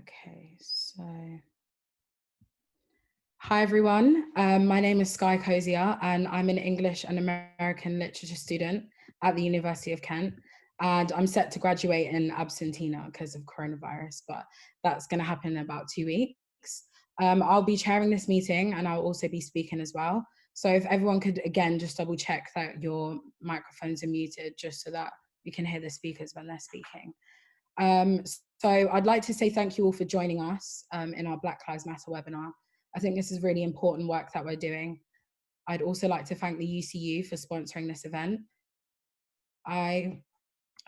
Okay, so hi everyone. My name is Sky Cozier and I'm an English and American literature student at the University of Kent. And I'm set to graduate in absentia because of coronavirus, but that's going to happen in about 2 weeks. I'll be chairing this meeting and I'll also be speaking as well. So if everyone could, again, just double check that your microphones are muted just so that you can hear the speakers when they're speaking. So I'd like to say thank you all for joining us in our Black Lives Matter webinar. I think this is really important work that we're doing. I'd also like to thank the UCU for sponsoring this event. I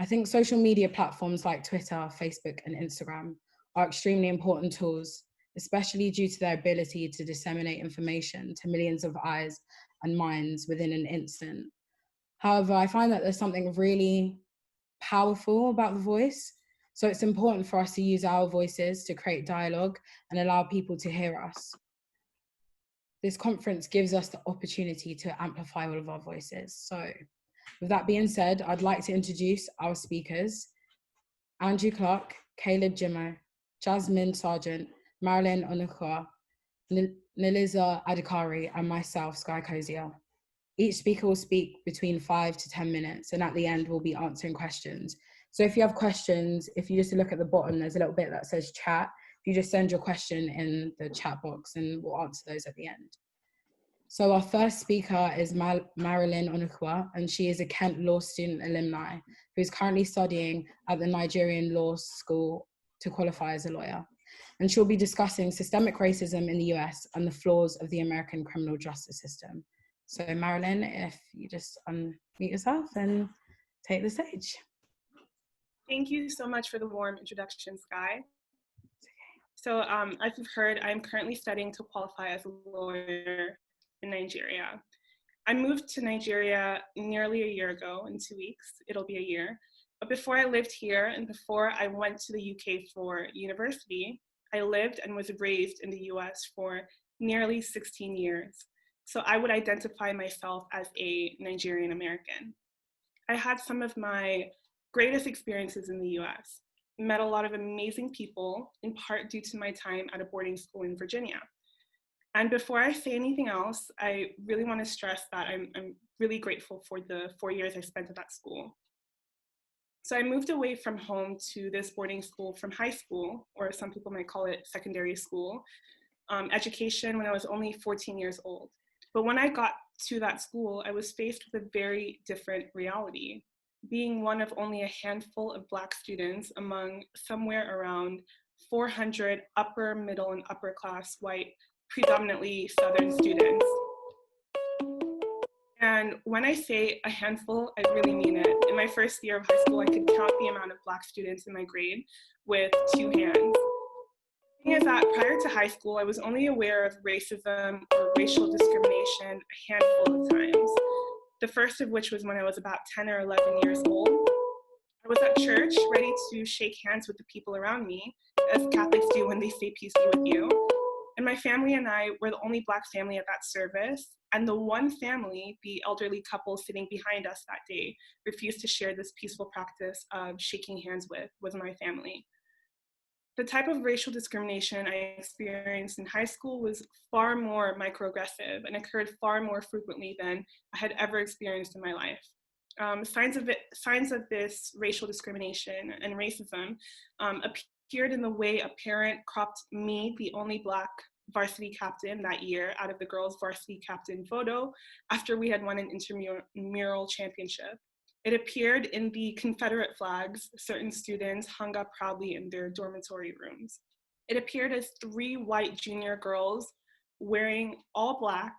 think social media platforms like Twitter, Facebook, and Instagram are extremely important tools, especially due to their ability to disseminate information to millions of eyes and minds within an instant. However, I find that there's something really powerful about the voice. So it's important for us to use our voices to create dialogue and allow people to hear us. This conference gives us the opportunity to amplify all of our voices. So with that being said, I'd like to introduce our speakers: Andrew Clark, Caleb Jimmo, Jasmine Sargent, Marilyn Onukwa, Niliza Adhikari, and myself, Sky Cozier. Each speaker will speak between 5 to 10 minutes, and at the end, we'll be answering questions. So if you have questions, if you just look at the bottom, there's a little bit that says chat. If you just send your question in the chat box, and we'll answer those at the end. So our first speaker is Marilyn Onukwa, and she is a Kent Law student alumni who is currently studying at the Nigerian Law School to qualify as a lawyer. And she'll be discussing systemic racism in the US and the flaws of the American criminal justice system. So Marilyn, if you just unmute yourself and take the stage. Thank you so much for the warm introduction, Sky. So as you've heard, I'm currently studying to qualify as a lawyer in Nigeria. I moved to Nigeria nearly a year ago. In 2 weeks, it'll be a year. But before I lived here and before I went to the UK for university, I lived and was raised in the US for nearly 16 years. So I would identify myself as a Nigerian American. I had some of my greatest experiences in the US, met a lot of amazing people, in part due to my time at a boarding school in Virginia. And before I say anything else, I really want to stress that I'm really grateful for the 4 years I spent at that school. So I moved away from home to this boarding school from high school, or some people might call it secondary school, education when I was only 14 years old. But when I got to that school, I was faced with a very different reality. Being one of only a handful of Black students among somewhere around 400 upper, middle, and upper class white, predominantly Southern students. And when I say a handful, I really mean it. In my first year of high school, I could count the amount of Black students in my grade with 2 hands. The thing is that prior to high school, I was only aware of racism or racial discrimination a handful of times. The first of which was when I was about 10 or 11 years old. I was at church, ready to shake hands with the people around me, as Catholics do when they say peace be with you. And my family and I were the only Black family at that service, and the one family, the elderly couple sitting behind us that day, refused to share this peaceful practice of shaking hands with was my family. The type of racial discrimination I experienced in high school was far more microaggressive and occurred far more frequently than I had ever experienced in my life. Signs of this racial discrimination and racism appeared in the way a parent cropped me, the only Black varsity captain that year, out of the girls' varsity captain photo after we had won an intramural championship. It appeared in the Confederate flags certain students hung up proudly in their dormitory rooms. It appeared as 3 white junior girls wearing all Black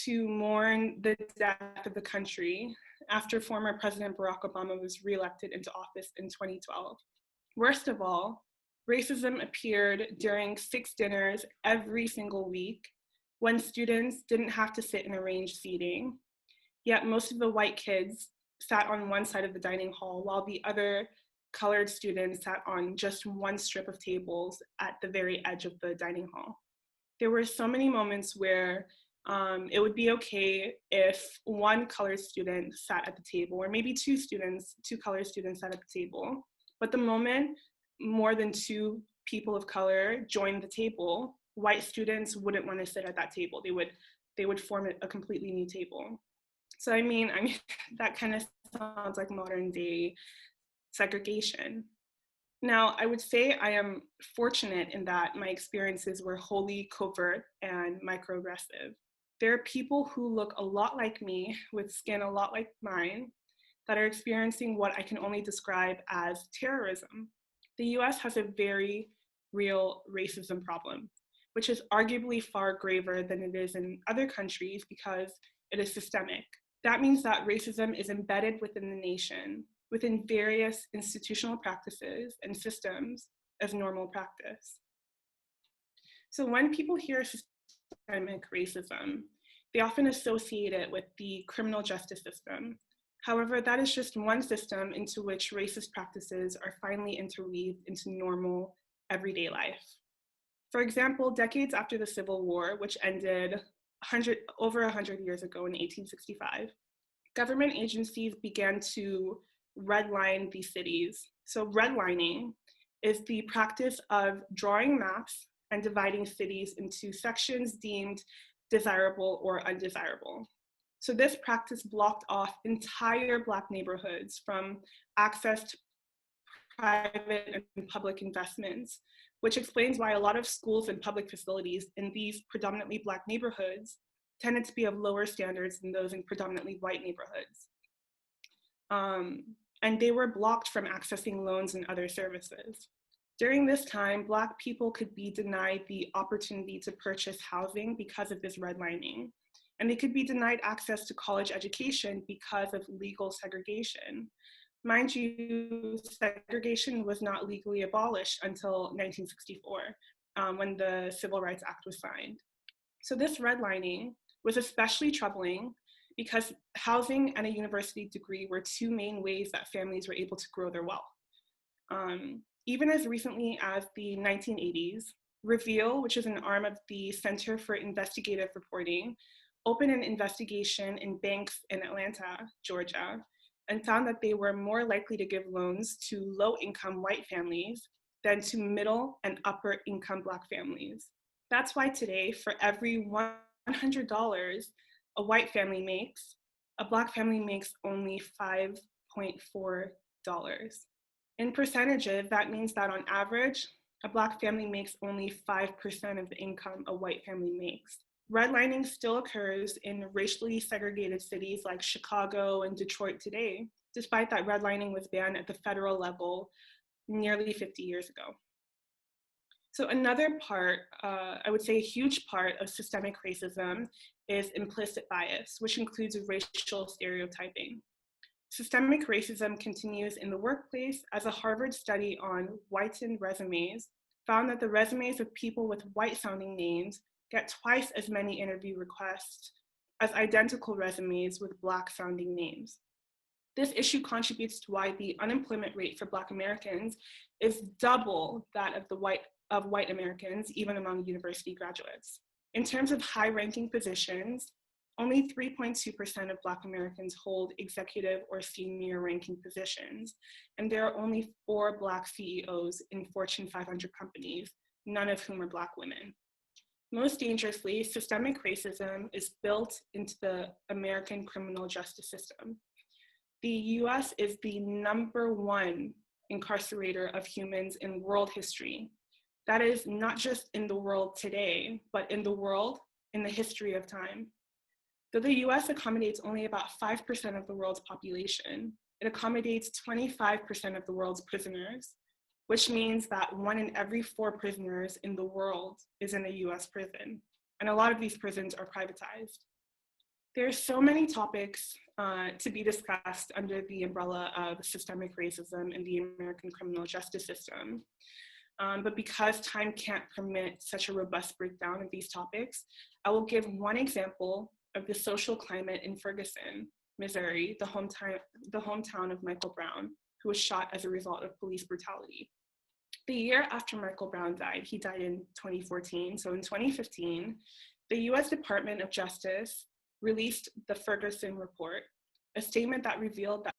to mourn the death of the country after former President Barack Obama was reelected into office in 2012. Worst of all, racism appeared during 6 dinners every single week when students didn't have to sit in arranged seating, yet most of the white kids sat on one side of the dining hall while the other colored students sat on just one strip of tables at the very edge of the dining hall. There were so many moments where it would be okay if one colored student sat at the table, or maybe 2 colored students sat at the table. But the moment more than 2 people of color joined the table, white students wouldn't want to sit at that table. They would form a completely new table. So I mean that kind of sounds like modern day segregation. Now, I would say I am fortunate in that my experiences were wholly covert and microaggressive. There are people who look a lot like me, with skin a lot like mine, that are experiencing what I can only describe as terrorism. The US has a very real racism problem, which is arguably far graver than it is in other countries because it is systemic. That means that racism is embedded within the nation, within various institutional practices and systems as normal practice. So when people hear systemic racism, they often associate it with the criminal justice system. However, that is just one system into which racist practices are finally interweaved into normal everyday life. For example, decades after the Civil War, which ended over 100 years ago in 1865, government agencies began to redline these cities. So redlining is the practice of drawing maps and dividing cities into sections deemed desirable or undesirable. So this practice blocked off entire Black neighborhoods from access to private and public investments, which explains why a lot of schools and public facilities in these predominantly Black neighborhoods tended to be of lower standards than those in predominantly white neighborhoods. And they were blocked from accessing loans and other services. During this time, Black people could be denied the opportunity to purchase housing because of this redlining. And they could be denied access to college education because of legal segregation. Mind you, segregation was not legally abolished until 1964, when the Civil Rights Act was signed. So this redlining was especially troubling because housing and a university degree were two main ways that families were able to grow their wealth. Even as recently as the 1980s, Reveal, which is an arm of the Center for Investigative Reporting, opened an investigation in banks in Atlanta, Georgia, and found that they were more likely to give loans to low-income white families than to middle and upper income Black families. That's why today, for every $100 a white family makes, a Black family makes only $5.4. In percentages, that means that on average, a Black family makes only 5% of the income a white family makes. Redlining still occurs in racially segregated cities like Chicago and Detroit today, despite that redlining was banned at the federal level nearly 50 years ago. So another part, I would say a huge part of systemic racism is implicit bias, which includes racial stereotyping. Systemic racism continues in the workplace, as a Harvard study on whitened resumes found that the resumes of people with white-sounding names get twice as many interview requests as identical resumes with Black-sounding names. This issue contributes to why the unemployment rate for Black Americans is double that of white Americans, even among university graduates. In terms of high-ranking positions, only 3.2% of Black Americans hold executive or senior ranking positions, and there are only 4 Black CEOs in Fortune 500 companies, none of whom are Black women. Most dangerously, systemic racism is built into the American criminal justice system. The US is the #1 incarcerator of humans in world history. That is not just in the world today, but in the world in the history of time. Though the US accommodates only about 5% of the world's population, it accommodates 25% of the world's prisoners, which means that 1 in every 4 prisoners in the world is in a US prison. And a lot of these prisons are privatized. There are so many topics to be discussed under the umbrella of systemic racism in the American criminal justice system. But because time can't permit such a robust breakdown of these topics, I will give one example of the social climate in Ferguson, Missouri, the hometown of Michael Brown, who was shot as a result of police brutality. The year after Michael Brown died, he died in 2014, so in 2015, the US Department of Justice released the Ferguson Report, a statement that revealed that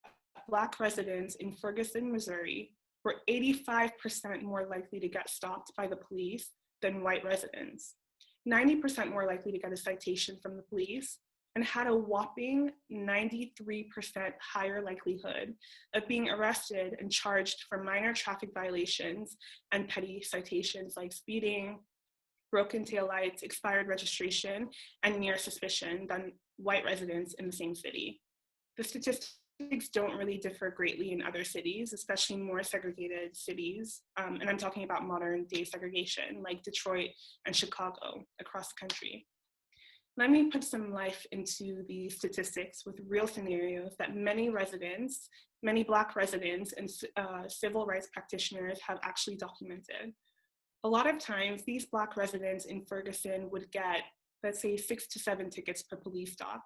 Black residents in Ferguson, Missouri were 85% more likely to get stopped by the police than white residents, 90% more likely to get a citation from the police, and had a whopping 93% higher likelihood of being arrested and charged for minor traffic violations and petty citations like speeding, broken taillights, expired registration, and mere suspicion than white residents in the same city. The statistics don't really differ greatly in other cities, especially more segregated cities. And I'm talking about modern day segregation like Detroit and Chicago across the country. Let me put some life into the statistics with real scenarios that many residents, many Black residents and civil rights practitioners have actually documented. A lot of times, these Black residents in Ferguson would get, let's say, 6 to 7 tickets per police stop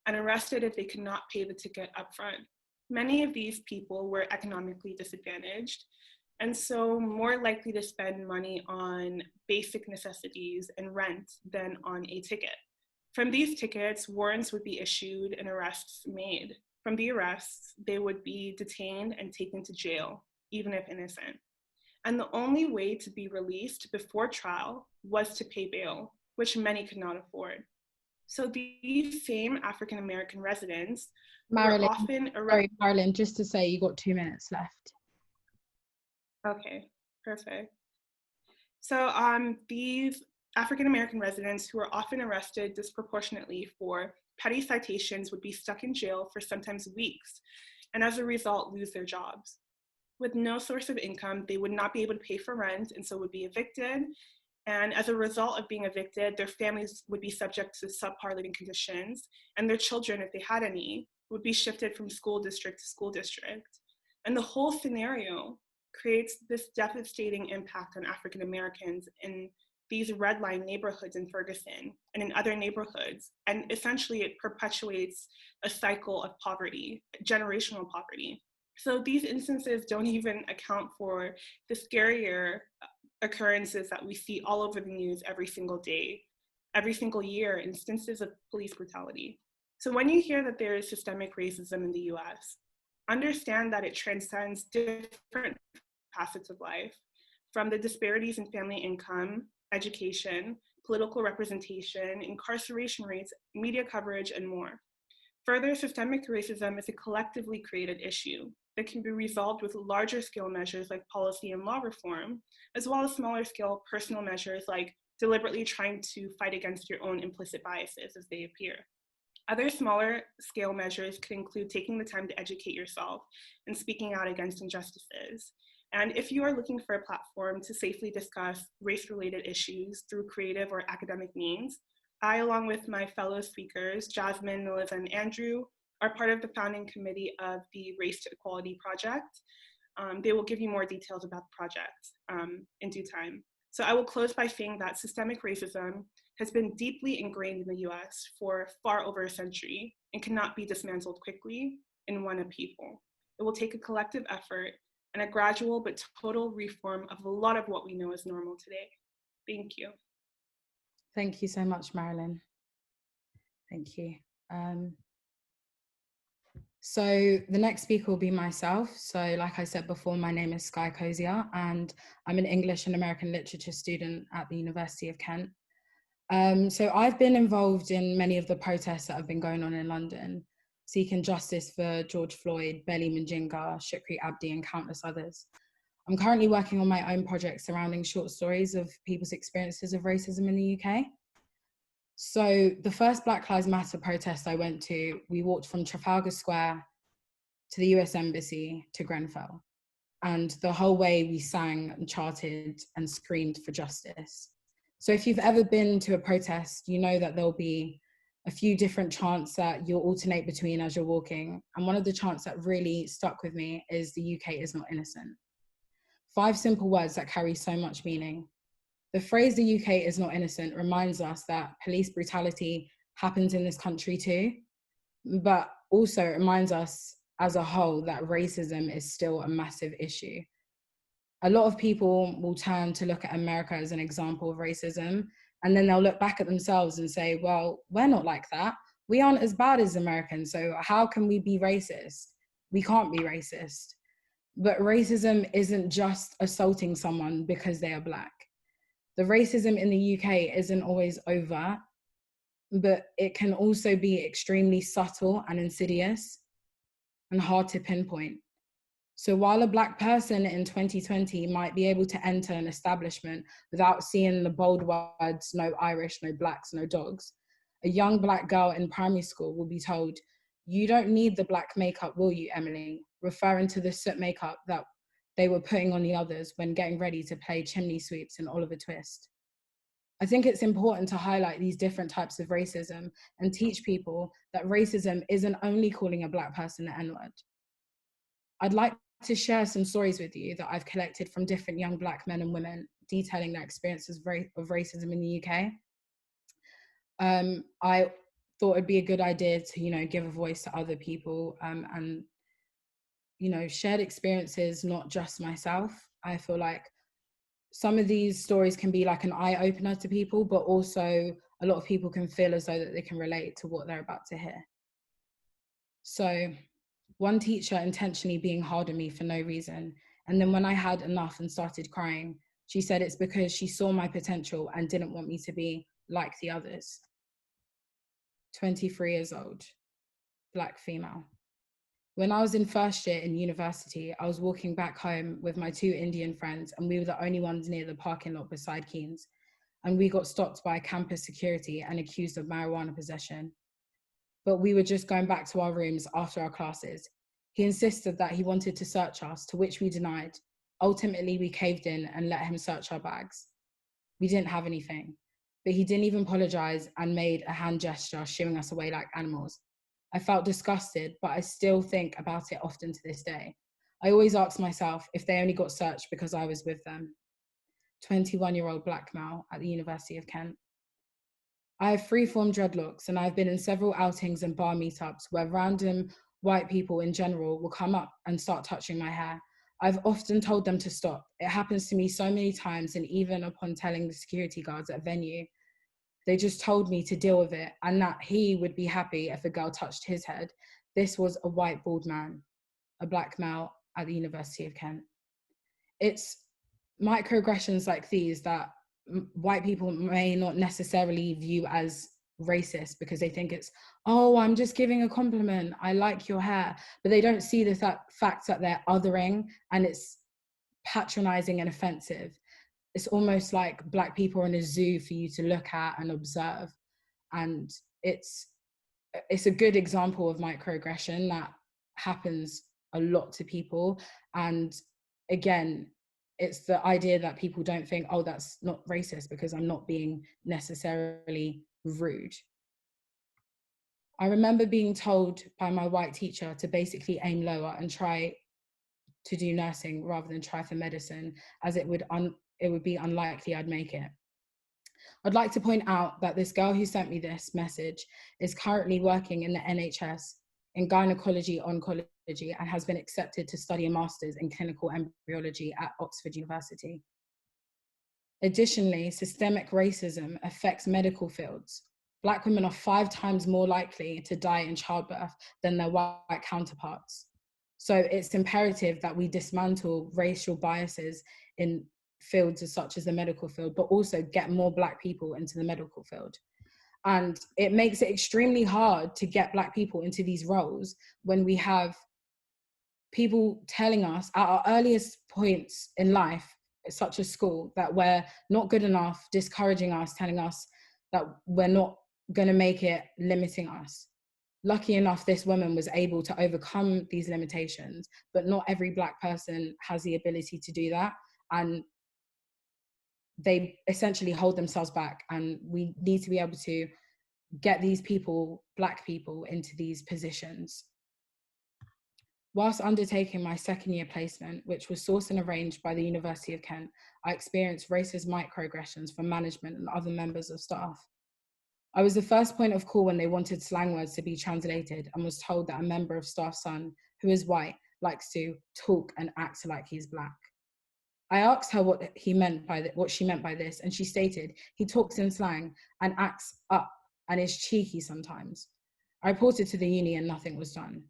and arrested if they could not pay the ticket upfront. Many of these people were economically disadvantaged and so more likely to spend money on basic necessities and rent than on a ticket. From these tickets, warrants would be issued and arrests made. From the arrests, they would be detained and taken to jail, even if innocent. And the only way to be released before trial was to pay bail, which many could not afford. So these same African-American residents were often arrested. Sorry, Marilyn, just to say you got 2 minutes left. Okay, perfect. So these African-American residents who were often arrested disproportionately for petty citations would be stuck in jail for sometimes weeks, and as a result, lose their jobs. With no source of income, they would not be able to pay for rent and so would be evicted. And as a result of being evicted, their families would be subject to subpar living conditions, and their children, if they had any, would be shifted from school district to school district. And the whole scenario creates this devastating impact on African Americans in these red line neighborhoods in Ferguson and in other neighborhoods. And essentially it perpetuates a cycle of poverty, generational poverty. So these instances don't even account for the scarier occurrences that we see all over the news every single day, every single year, instances of police brutality. So when you hear that there is systemic racism in the US, understand that it transcends different facets of life, from the disparities in family income, education, political representation, incarceration rates, media coverage, and more. Further, systemic racism is a collectively created issue that can be resolved with larger scale measures like policy and law reform, as well as smaller scale personal measures like deliberately trying to fight against your own implicit biases as they appear. Other smaller scale measures could include taking the time to educate yourself and speaking out against injustices. And if you are looking for a platform to safely discuss race-related issues through creative or academic means, I, along with my fellow speakers, Jasmine, Melissa, and Andrew, are part of the founding committee of the Race to Equality Project. They will give you more details about the project in due time. So I will close by saying that systemic racism has been deeply ingrained in the US for far over a century and cannot be dismantled quickly in one upheaval. It will take a collective effort and a gradual but total reform of a lot of what we know as normal today. Thank you. Thank you so much, Marilyn. Thank you. So the next speaker will be myself. So like I said before, my name is Sky Cozier, and I'm an English and American literature student at the University of Kent. So I've been involved in many of the protests that have been going on in London, seeking justice for George Floyd, Belly Mujinga, Shukri Abdi, and countless others. I'm currently working on my own project surrounding short stories of people's experiences of racism in the UK. So the first Black Lives Matter protest I went to, we walked from Trafalgar Square to the US Embassy to Grenfell. And the whole way we sang and chanted and screamed for justice. So if you've ever been to a protest, you know that there'll be a few different chants that you'll alternate between as you're walking. And one of the chants that really stuck with me is "The UK is not innocent." 5 simple words that carry so much meaning. The phrase "the UK is not innocent" reminds us that police brutality happens in this country too, but also it reminds us as a whole that racism is still a massive issue. A lot of people will turn to look at America as an example of racism, and then they'll look back at themselves and say, well, we're not like that. We aren't as bad as Americans, so how can we be racist? We can't be racist. But racism isn't just assaulting someone because they are Black. The racism in the UK isn't always overt, but it can also be extremely subtle and insidious and hard to pinpoint. So while a Black person in 2020 might be able to enter an establishment without seeing the bold words, no Irish, no Blacks, no dogs, a young Black girl in primary school will be told, "You don't need the Black makeup, will you, Emily?" referring to the soot makeup that they were putting on the others when getting ready to play chimney sweeps in Oliver Twist. I think it's important to highlight these different types of racism and teach people that racism isn't only calling a Black person the N-word. I'd like to share some stories with you that I've collected from different young Black men and women detailing their experiences of racism in the UK. I thought it'd be a good idea to, give a voice to other people, and, shared experiences, not just myself. I feel like some of these stories can be like an eye opener to people, but also a lot of people can feel as though that they can relate to what they're about to hear. So one teacher intentionally being hard on me for no reason. And then when I had enough and started crying, she said it's because she saw my potential and didn't want me to be like the others. 23 years old, Black female. When I was in first year in university, I was walking back home with my two Indian friends, and we were the only ones near the parking lot beside Keynes. And we got stopped by campus security and accused of marijuana possession. But we were just going back to our rooms after our classes. He insisted that he wanted to search us, to which we denied. Ultimately, we caved in and let him search our bags. We didn't have anything, but he didn't even apologize and made a hand gesture, shooing us away like animals. I felt disgusted, but I still think about it often to this day. I always ask myself if they only got searched because I was with them. 21-year-old Black male at the University of Kent. I have free-form dreadlocks, and I've been in several outings and bar meetups where random white people in general will come up and start touching my hair. I've often told them to stop. It happens to me so many times, and even upon telling the security guards at a venue, they just told me to deal with it and that he would be happy if a girl touched his head. This was a white bald man, a Black male at the University of Kent. It's microaggressions like these that white people may not necessarily view as racist because they think it's, oh, I'm just giving a compliment, I like your hair, but they don't see the fact that they're othering and it's patronizing and offensive. It's almost like Black people are in a zoo for you to look at and observe, and it's a good example of microaggression that happens a lot to people. And again, it's the idea that people don't think, oh, that's not racist because I'm not being necessarily rude. I remember being told by my white teacher to basically aim lower and try to do nursing rather than try for medicine, as it would be unlikely I'd make it. I'd like to point out that this girl who sent me this message is currently working in the NHS in gynecology oncology and has been accepted to study a master's in clinical embryology at Oxford University. Additionally, systemic racism affects medical fields. Black women are 5 times more likely to die in childbirth than their white counterparts. So it's imperative that we dismantle racial biases in fields such as the medical field, but also get more Black people into the medical field. And it makes it extremely hard to get Black people into these roles when we have people telling us at our earliest points in life, such as school, that we're not good enough, discouraging us, telling us that we're not going to make it, limiting us. Lucky enough, this woman was able to overcome these limitations, but not every Black person has the ability to do that. And they essentially hold themselves back. And we need to be able to get these people, Black people, into these positions. Whilst undertaking my second year placement, which was sourced and arranged by the University of Kent, I experienced racist microaggressions from management and other members of staff. I was the first point of call when they wanted slang words to be translated and was told that a member of staff's son, who is white, likes to talk and act like he's Black. I asked her what she meant by this, and she stated, he talks in slang and acts up and is cheeky sometimes. I reported to the uni and nothing was done.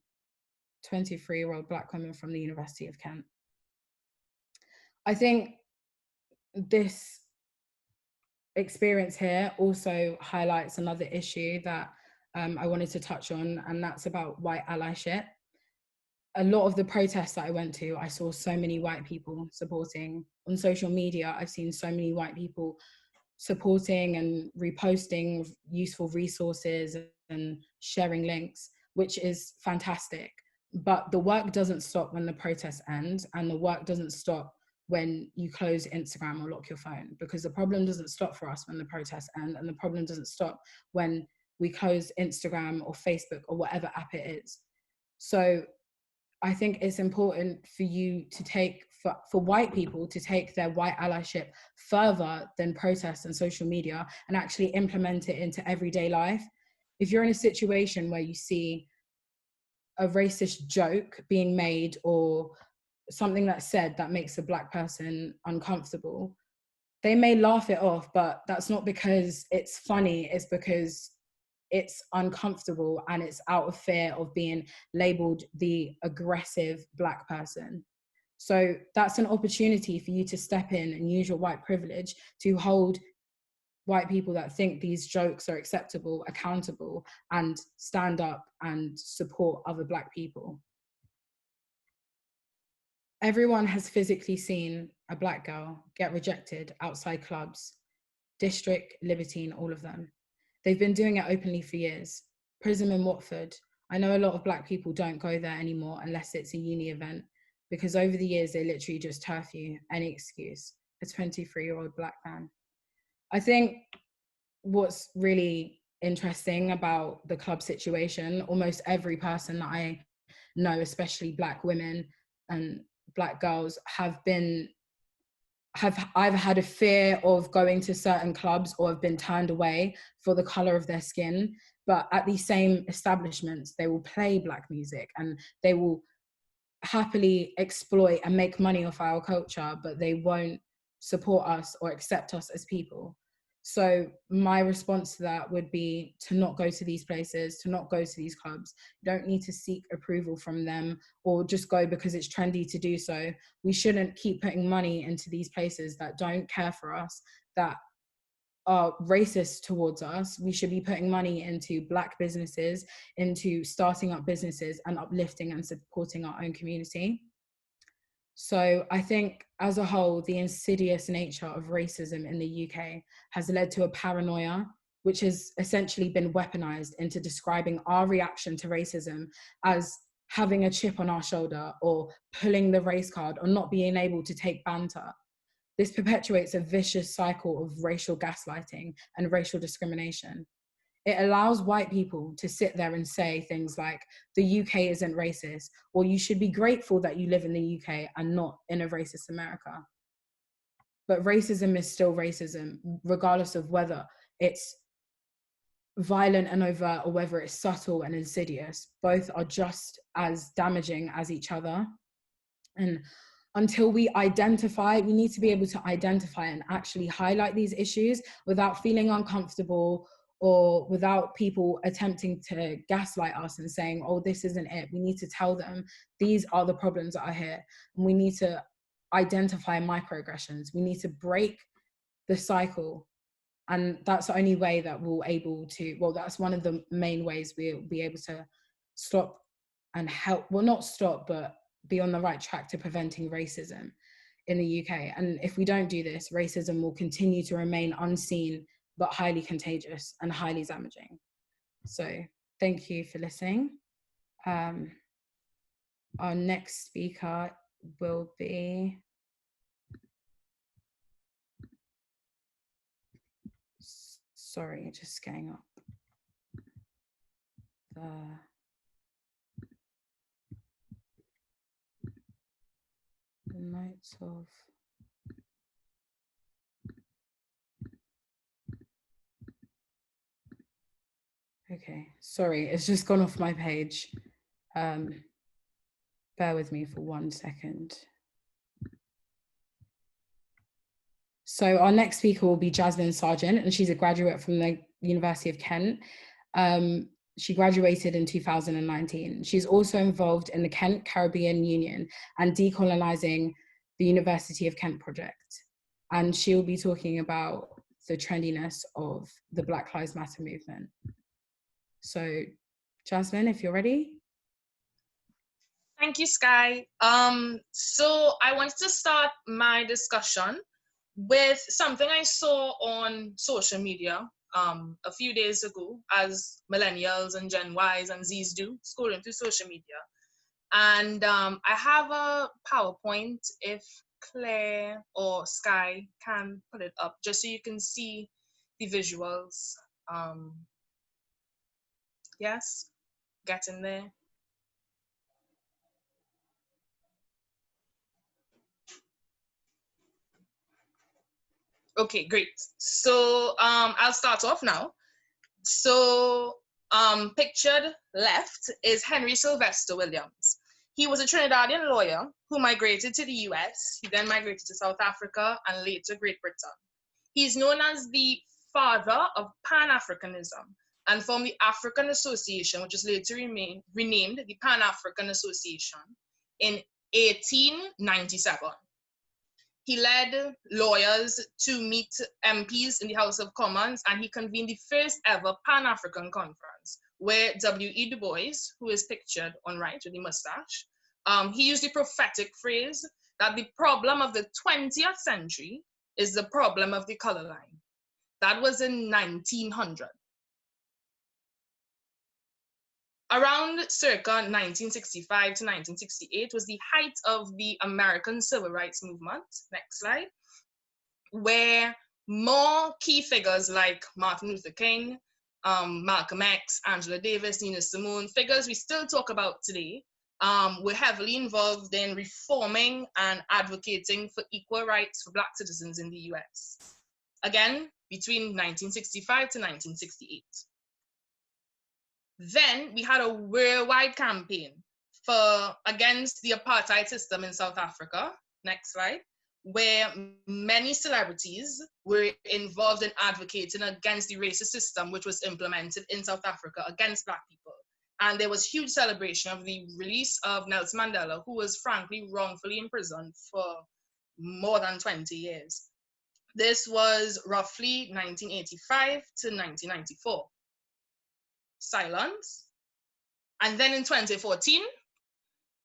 23-year-old Black woman from the University of Kent. I think this experience here also highlights another issue that I wanted to touch on, and that's about white allyship. A lot of the protests that I went to, I saw so many white people supporting. On social media, I've seen so many white people supporting and reposting useful resources and sharing links, which is fantastic. But the work doesn't stop when the protests end, and the work doesn't stop when you close Instagram or lock your phone, because the problem doesn't stop for us when the protests end, and the problem doesn't stop when we close Instagram or Facebook or whatever app it is. So I think it's important for you to take, for white people to take their white allyship further than protests and social media and actually implement it into everyday life. If you're in a situation where you see a racist joke being made or something that's said that makes a Black person uncomfortable, they may laugh it off, but that's not because it's funny, it's because it's uncomfortable and it's out of fear of being labeled the aggressive Black person. So that's an opportunity for you to step in and use your white privilege to hold white people that think these jokes are acceptable accountable and stand up and support other Black people. Everyone has physically seen a Black girl get rejected outside clubs, District, Libertine, all of them. They've been doing it openly for years. Prism in Watford, I know a lot of Black people don't go there anymore unless it's a uni event, because over the years they literally just turf you any excuse, a 23-year-old Black man. I think what's really interesting about the club situation, almost every person that I know, especially Black women and Black girls, have either had a fear of going to certain clubs or have been turned away for the color of their skin. But at these same establishments, they will play Black music and they will happily exploit and make money off our culture, but they won't support us or accept us as people. So my response to that would be to not go to these places, to not go to these clubs. You don't need to seek approval from them or just go because it's trendy to do so. We shouldn't keep putting money into these places that don't care for us, that are racist towards us. We should be putting money into Black businesses, into starting up businesses and uplifting and supporting our own community. So I think as a whole, the insidious nature of racism in the UK has led to a paranoia, which has essentially been weaponized into describing our reaction to racism as having a chip on our shoulder or pulling the race card or not being able to take banter. This perpetuates a vicious cycle of racial gaslighting and racial discrimination. It allows white people to sit there and say things like, the UK isn't racist, or you should be grateful that you live in the UK and not in a racist America. But racism is still racism, regardless of whether it's violent and overt or whether it's subtle and insidious. Both are just as damaging as each other. And until we need to be able to identify and actually highlight these issues without feeling uncomfortable or without people attempting to gaslight us and saying, oh, this isn't it. We need to tell them these are the problems that are here. And we need to identify microaggressions. We need to break the cycle. And that's the only way that we'll able to, well, that's one of the main ways we'll be able to stop and help, well, not stop, but be on the right track to preventing racism in the UK. And if we don't do this, racism will continue to remain unseen, but highly contagious and highly damaging. So thank you for listening. Our next speaker will be, sorry, just getting up the notes of, okay, sorry, it's just gone off my page. Bear with me for 1 second. So our next speaker will be Jasmine Sargent, and she's a graduate from the University of Kent. She graduated in 2019. She's also involved in the Kent Caribbean Union and decolonizing the University of Kent project. And she'll be talking about the trendiness of the Black Lives Matter movement. So, Jasmine, if you're ready. Thank you, Sky. So I wanted to start my discussion with something I saw on social media a few days ago, as millennials and Gen Ys and Zs do, scrolling through social media. And I have a PowerPoint, if Claire or Sky can put it up, just so you can see the visuals. Yes, get in there. Okay, great. So I'll start off now. So pictured left is Henry Sylvester Williams. He was a Trinidadian lawyer who migrated to the US. He then migrated to South Africa and later Great Britain. He's known as the father of Pan-Africanism and formed the African Association, which was later renamed the Pan-African Association in 1897. He led lawyers to meet MPs in the House of Commons, and he convened the first ever Pan-African conference, where W.E. Du Bois, who is pictured on right with the mustache, he used the prophetic phrase that the problem of the 20th century is the problem of the color line. That was in 1900. Around circa 1965 to 1968 was the height of the American Civil Rights Movement, next slide, where more key figures like Martin Luther King, Malcolm X, Angela Davis, Nina Simone, figures we still talk about today, were heavily involved in reforming and advocating for equal rights for Black citizens in the US. Again, between 1965 to 1968. Then we had a worldwide campaign against the apartheid system in South Africa, next slide, where many celebrities were involved in advocating against the racist system which was implemented in South Africa against Black people. And there was huge celebration of the release of Nelson Mandela, who was frankly wrongfully imprisoned for more than 20 years. This was roughly 1985 to 1994. Silence. And then in 2014,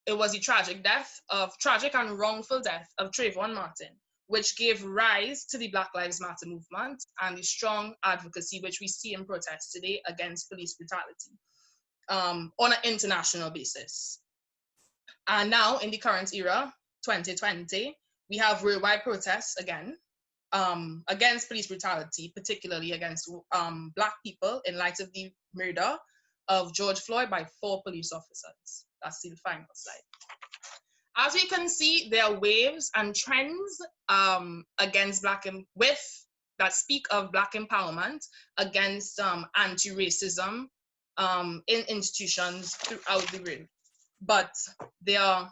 it was the tragic and wrongful death of Trayvon Martin, which gave rise to the Black Lives Matter movement and the strong advocacy which we see in protests today against police brutality on an international basis. And now in the current era, 2020, we have worldwide protests again against police brutality, particularly against Black people in light of the murder of George Floyd by 4 police officers. That's the final slide. As we can see, there are waves and trends against that speak of Black empowerment against anti-racism in institutions throughout the world. But they are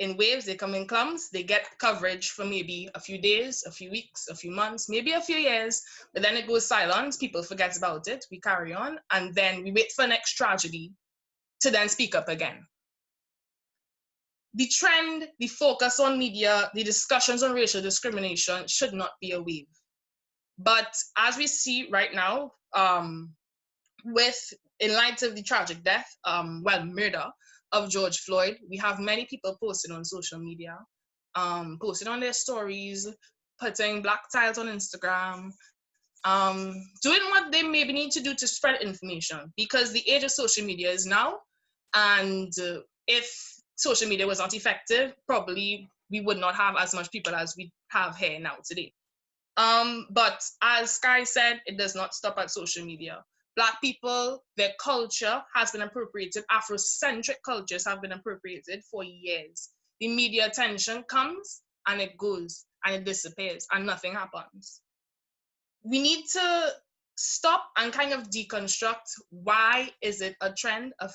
in waves, they come in clumps, they get coverage for maybe a few days, a few weeks, a few months, maybe a few years, but then it goes silent, people forget about it, we carry on, and then we wait for the next tragedy to then speak up again. The trend, the focus on media, the discussions on racial discrimination should not be a wave. But as we see right now, in light of the tragic death, murder of George Floyd, we have many people posting on social media, posting on their stories, putting Black tiles on Instagram, doing what they maybe need to do to spread information, because the age of social media is now, and if social media was not effective, probably we would not have as much people as we have here now today. But as Sky said, it does not stop at social media. Black people, their culture has been appropriated, Afrocentric cultures have been appropriated for years. The media attention comes and it goes and it disappears and nothing happens. We need to stop and kind of deconstruct why is it a trend, a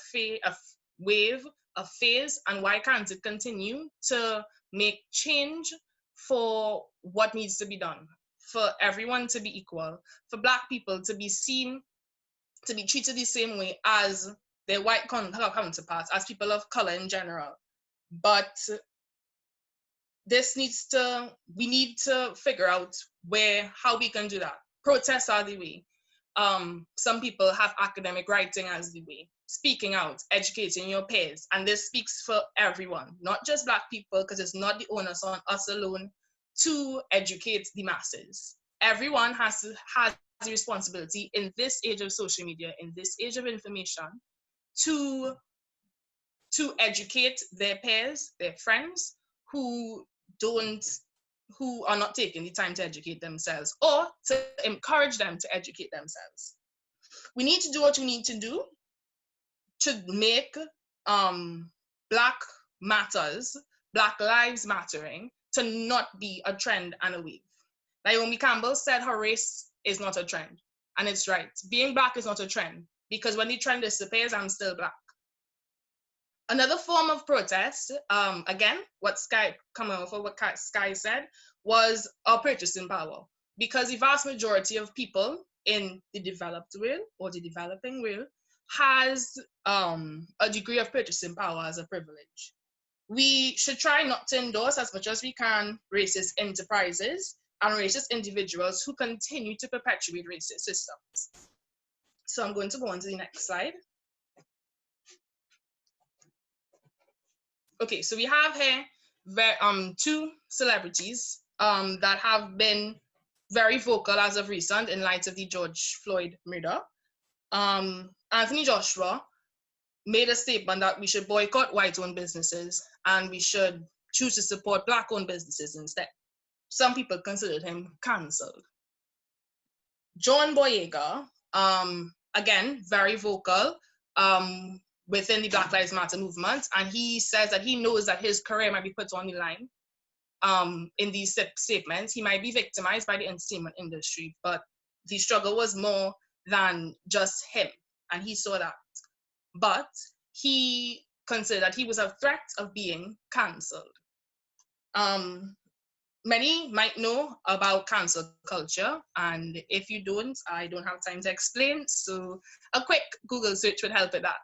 wave, a phase, and why can't it continue to make change for what needs to be done, for everyone to be equal, for Black people to be seen, to be treated the same way as their white counterparts, as people of color in general. But we need to figure out how we can do that. Protests are the way. Some people have academic writing as the way. Speaking out, educating your peers. And this speaks for everyone, not just Black people, because it's not the onus on us alone to educate the masses. Everyone has the responsibility in this age of social media, in this age of information, to educate their peers, their friends, who are not taking the time to educate themselves, or to encourage them to educate themselves. We need to do what we need to do to make Black matters, Black lives mattering, to not be a trend and a wave. Naomi Campbell said her race is not a trend, and it's right. Being Black is not a trend, because when the trend disappears, I'm still Black. Another form of protest, again, what Sky said, was our purchasing power. Because the vast majority of people in the developed world or the developing world has a degree of purchasing power as a privilege. We should try not to endorse as much as we can racist enterprises and racist individuals who continue to perpetuate racist systems. So I'm going to go on to the next slide. Okay, so we have here two celebrities that have been very vocal as of recent in light of the George Floyd murder. Anthony Joshua made a statement that we should boycott white-owned businesses and we should choose to support Black-owned businesses instead. Some people considered him cancelled. John Boyega, again, very vocal within the Black Lives Matter movement, and he says that he knows that his career might be put on the line in these statements. He might be victimized by the entertainment industry, but the struggle was more than just him, and he saw that. But he considered that he was a threat of being cancelled. Many might know about cancel culture, and if you don't, I don't have time to explain, so a quick Google search would help with that.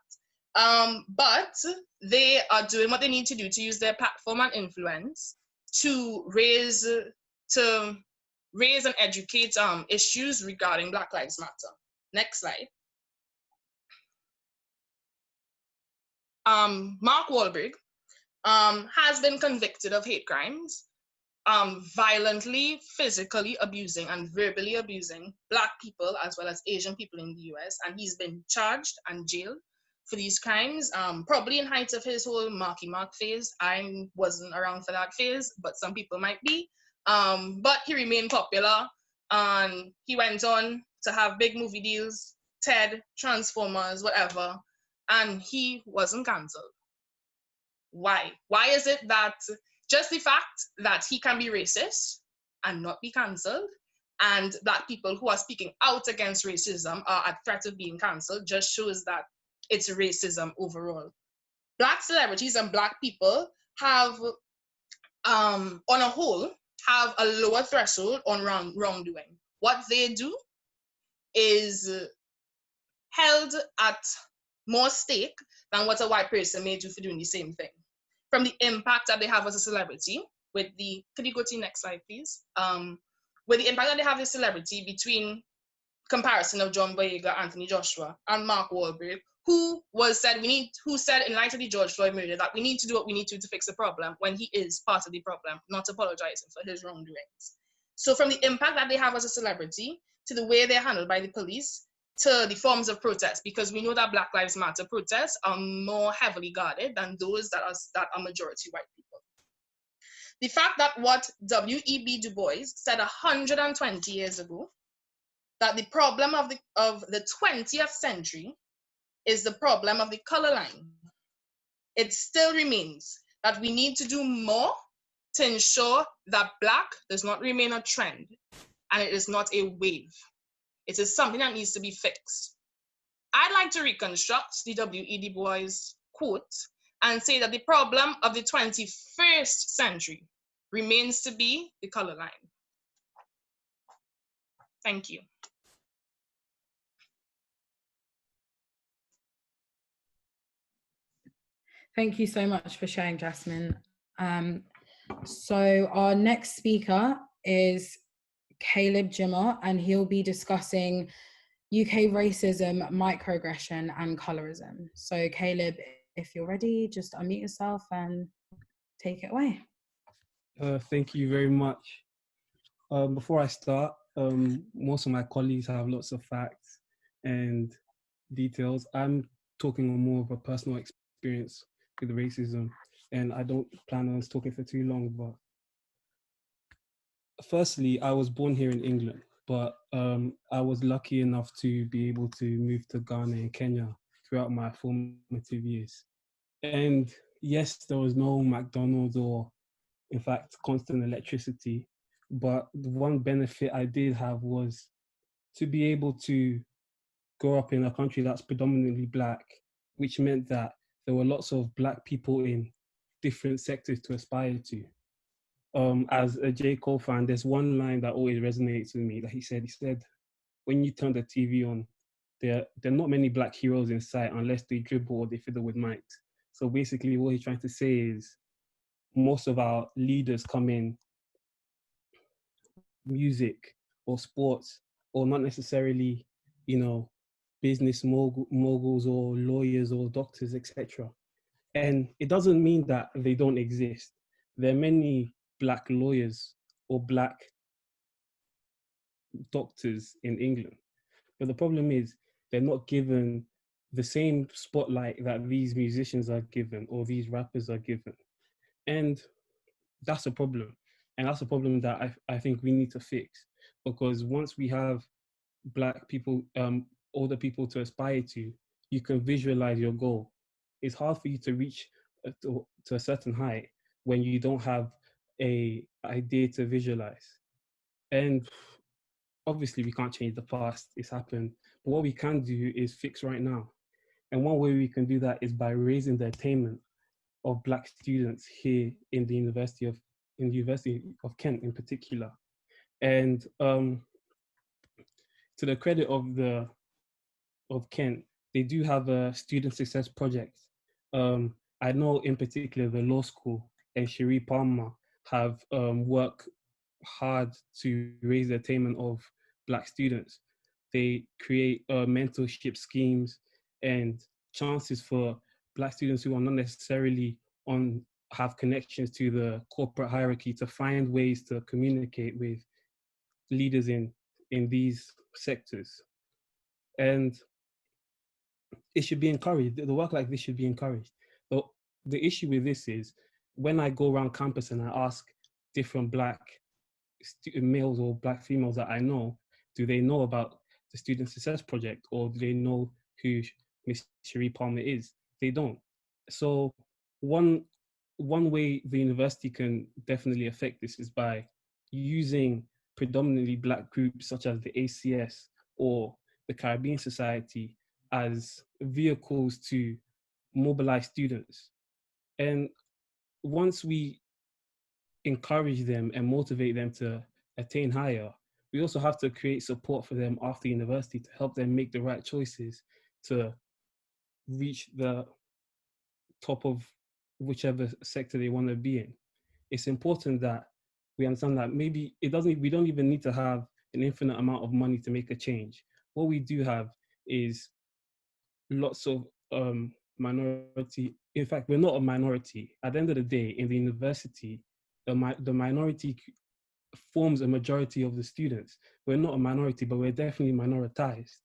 But they are doing what they need to do to use their platform and influence to raise and educate issues regarding Black Lives Matter. Next slide. Mark Wahlberg has been convicted of hate crimes, violently, physically abusing and verbally abusing Black people as well as Asian people in the US, and he's been charged and jailed for these crimes, probably in height of his whole Marky Mark phase. I wasn't around for that phase, but some people might be. But he remained popular, and he went on to have big movie deals, Ted, Transformers, whatever, and he wasn't cancelled. Why? Why is it that just the fact that he can be racist and not be cancelled, and Black people who are speaking out against racism are at threat of being cancelled, just shows that it's racism overall. Black celebrities and Black people have, on a whole, have a lower threshold on wrongdoing. What they do is held at more stake than what a white person may do for doing the same thing. From the impact that they have as a celebrity, could you go to the next slide, please? With the impact that they have as a celebrity between comparison of John Boyega, Anthony Joshua, and Mark Wahlberg, who said in light of the George Floyd murder that we need to do what we need to fix the problem when he is part of the problem, not apologizing for his wrongdoings. So from the impact that they have as a celebrity to the way they're handled by the police to the forms of protest, because we know that Black Lives Matter protests are more heavily guarded than those that are majority white people. The fact that what W.E.B. Du Bois said 120 years ago, that the problem of the 20th century is the problem of the color line. It still remains that we need to do more to ensure that Black does not remain a trend and it is not a wave. It is something that needs to be fixed. I'd like to reconstruct the W.E.B. Du Bois quote and say that the problem of the 21st century remains to be the color line. Thank you. Thank you so much for sharing, Jasmine. So our next speaker is Caleb Jimmer, and he'll be discussing UK racism, microaggression, and colorism. So Caleb, if you're ready, just unmute yourself and take it away. Thank you very much. Before I start, most of my colleagues have lots of facts and details. I'm talking on more of a personal experience with racism, and I don't plan on talking for too long. But firstly, I was born here in England, but I was lucky enough to be able to move to Ghana and Kenya throughout my formative years. And yes, there was no McDonald's or, in fact, constant electricity. But the one benefit I did have was to be able to grow up in a country that's predominantly Black, which meant that there were lots of Black people in different sectors to aspire to. As a J. Cole fan, there's one line that always resonates with me that he said, when you turn the TV on, there are not many Black heroes in sight unless they dribble or they fiddle with might. So basically what he's trying to say is most of our leaders come in music or sports, or not necessarily, business moguls or lawyers or doctors, etc. And it doesn't mean that they don't exist. There are many Black lawyers or Black doctors in England. But the problem is they're not given the same spotlight that these musicians are given or these rappers are given. And that's a problem. And that's a problem that I think we need to fix. Because once we have Black people, older people to aspire to, you can visualize your goal. It's hard for you to reach to a certain height when you don't have a idea to visualize. And obviously we can't change the past, it's happened. But what we can do is fix right now. And one way we can do that is by raising the attainment of Black students here in the University of Kent in particular. And to the credit of Kent, they do have a student success project. I know in particular the law school and Cherie Palmer have worked hard to raise the attainment of Black students. They create mentorship schemes and chances for Black students who are not necessarily have connections to the corporate hierarchy to find ways to communicate with leaders in these sectors. And it should be encouraged. The work like this should be encouraged. The issue with this is when I go around campus and I ask different Black males or Black females that I know, do they know about the Student Success Project, or do they know who Miss Cherie Palmer is? They don't. So one way the university can definitely affect this is by using predominantly Black groups such as the ACS or the Caribbean Society as vehicles to mobilize students. And once we encourage them and motivate them to attain higher, we also have to create support for them after university to help them make the right choices to reach the top of whichever sector they want to be in. It's important that we understand that maybe we don't even need to have an infinite amount of money to make a change. What we do have is lots of minority. In fact, we're not a minority. At the end of the day, in the university, the minority forms a majority of the students. We're not a minority, but we're definitely minoritized.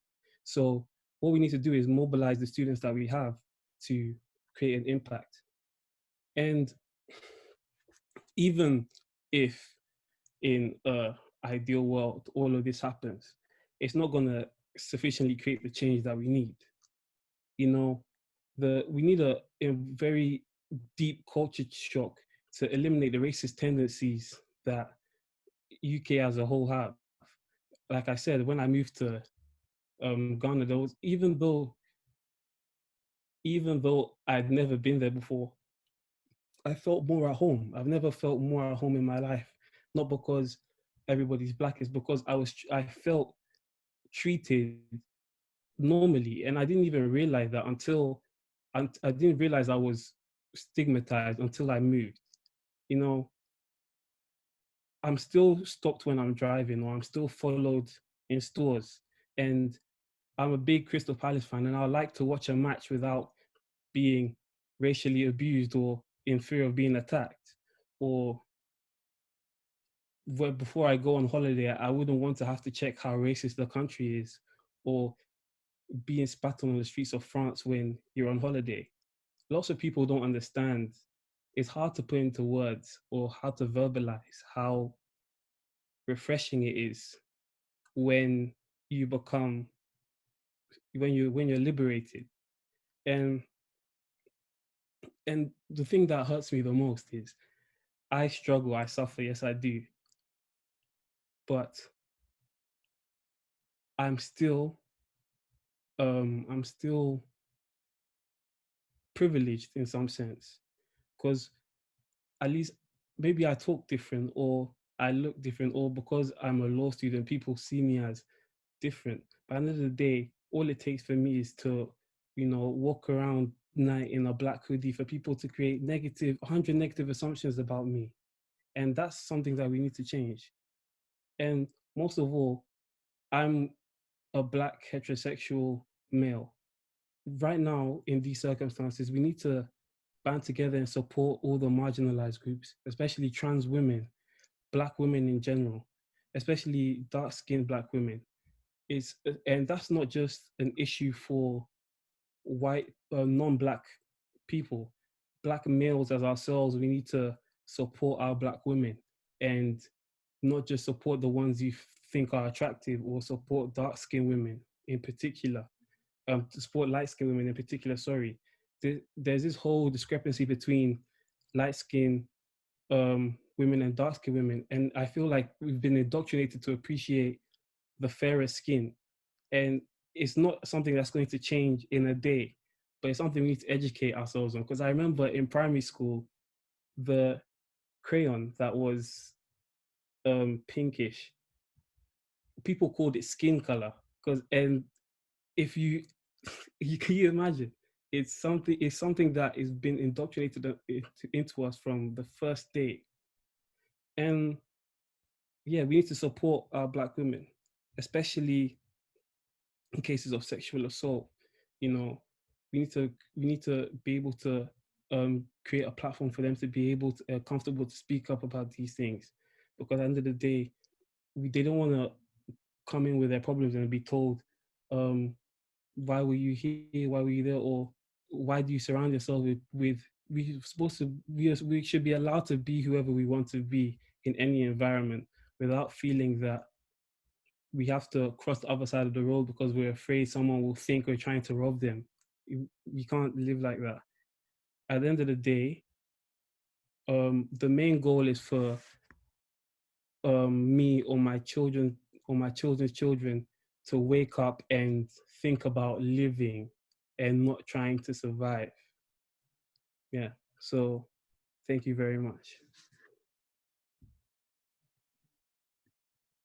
So what we need to do is mobilize the students that we have to create an impact. And even if in an ideal world all of this happens, it's not going to sufficiently create the change that we need. We need a very deep culture shock to eliminate the racist tendencies that UK as a whole have. Like I said, when I moved to Ghana, there was even though I'd never been there before, I felt more at home. I've never felt more at home in my life. Not because everybody's Black, it's because I felt treated normally, and I didn't even realize that I didn't realize I was stigmatized until I moved. I'm still stopped when I'm driving, or I'm still followed in stores. And I'm a big Crystal Palace fan, and I like to watch a match without being racially abused or in fear of being attacked. Or before I go on holiday, I wouldn't want to have to check how racist the country is, or being spat on the streets of France when you're on holiday. Lots of people don't understand. It's hard to put into words or how to verbalize how refreshing it is when you become when you're liberated. And the thing that hurts me the most is I struggle, I suffer, yes I do, but I'm still I'm still privileged in some sense, because at least maybe I talk different, or I look different, or because I'm a law student, people see me as different. But at the end of the day, all it takes for me is to, walk around night in a black hoodie for people to create 100 negative assumptions about me. And that's something that we need to change. And most of all, I'm a black heterosexual male. Right now, in these circumstances, we need to band together and support all the marginalized groups, especially trans women, black women in general, especially dark-skinned black women. And that's not just an issue for white, non-black people. Black males as ourselves, we need to support our black women, and not just support the ones you think are attractive, or support dark-skinned women in particular, to support light-skinned women in particular. Sorry, there's this whole discrepancy between light-skinned women and dark-skinned women, and I feel like we've been indoctrinated to appreciate the fairer skin, and it's not something that's going to change in a day, but it's something we need to educate ourselves on. Because I remember in primary school, the crayon that was pinkish, people called it skin color. And if you can you imagine, it's something that has been indoctrinated into us from the first day. And yeah, we need to support our black women, especially in cases of sexual assault. You know, we need to be able to create a platform for them to be able to comfortable to speak up about these things, because at the end of the day, they don't want to come in with their problems and be told, why were you here, why were you there, or why do you surround yourself with we should be allowed to be whoever we want to be in any environment, without feeling that we have to cross the other side of the road because we're afraid someone will think we're trying to rob them. We can't live like that. At the end of the day, the main goal is for me or my children or my children's children to wake up and think about living and not trying to survive. Yeah. So thank you very much.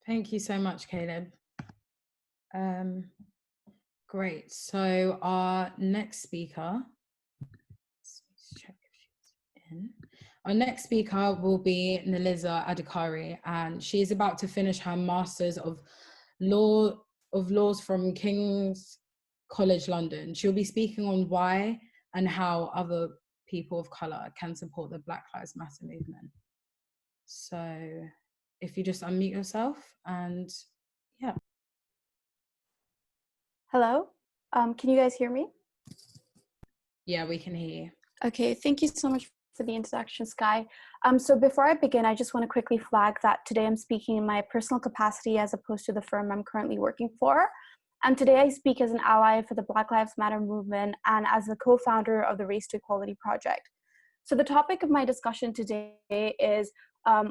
Thank you so much, Caleb. Great. So our next speaker, let's check if she's in. Our next speaker will be Naliza Adhikari, and she is about to finish her Masters of Laws from King's College London. She'll be speaking on why and how other people of color can support the Black Lives Matter movement. So if you just unmute yourself, and yeah. Hello, can you guys hear me? Yeah, we can hear you. Okay, thank you so much for the introduction, Sky. So before I begin, I just want to quickly flag that today I'm speaking in my personal capacity as opposed to the firm I'm currently working for. And today I speak as an ally for the Black Lives Matter movement and as the co-founder of the Race to Equality Project. So the topic of my discussion today is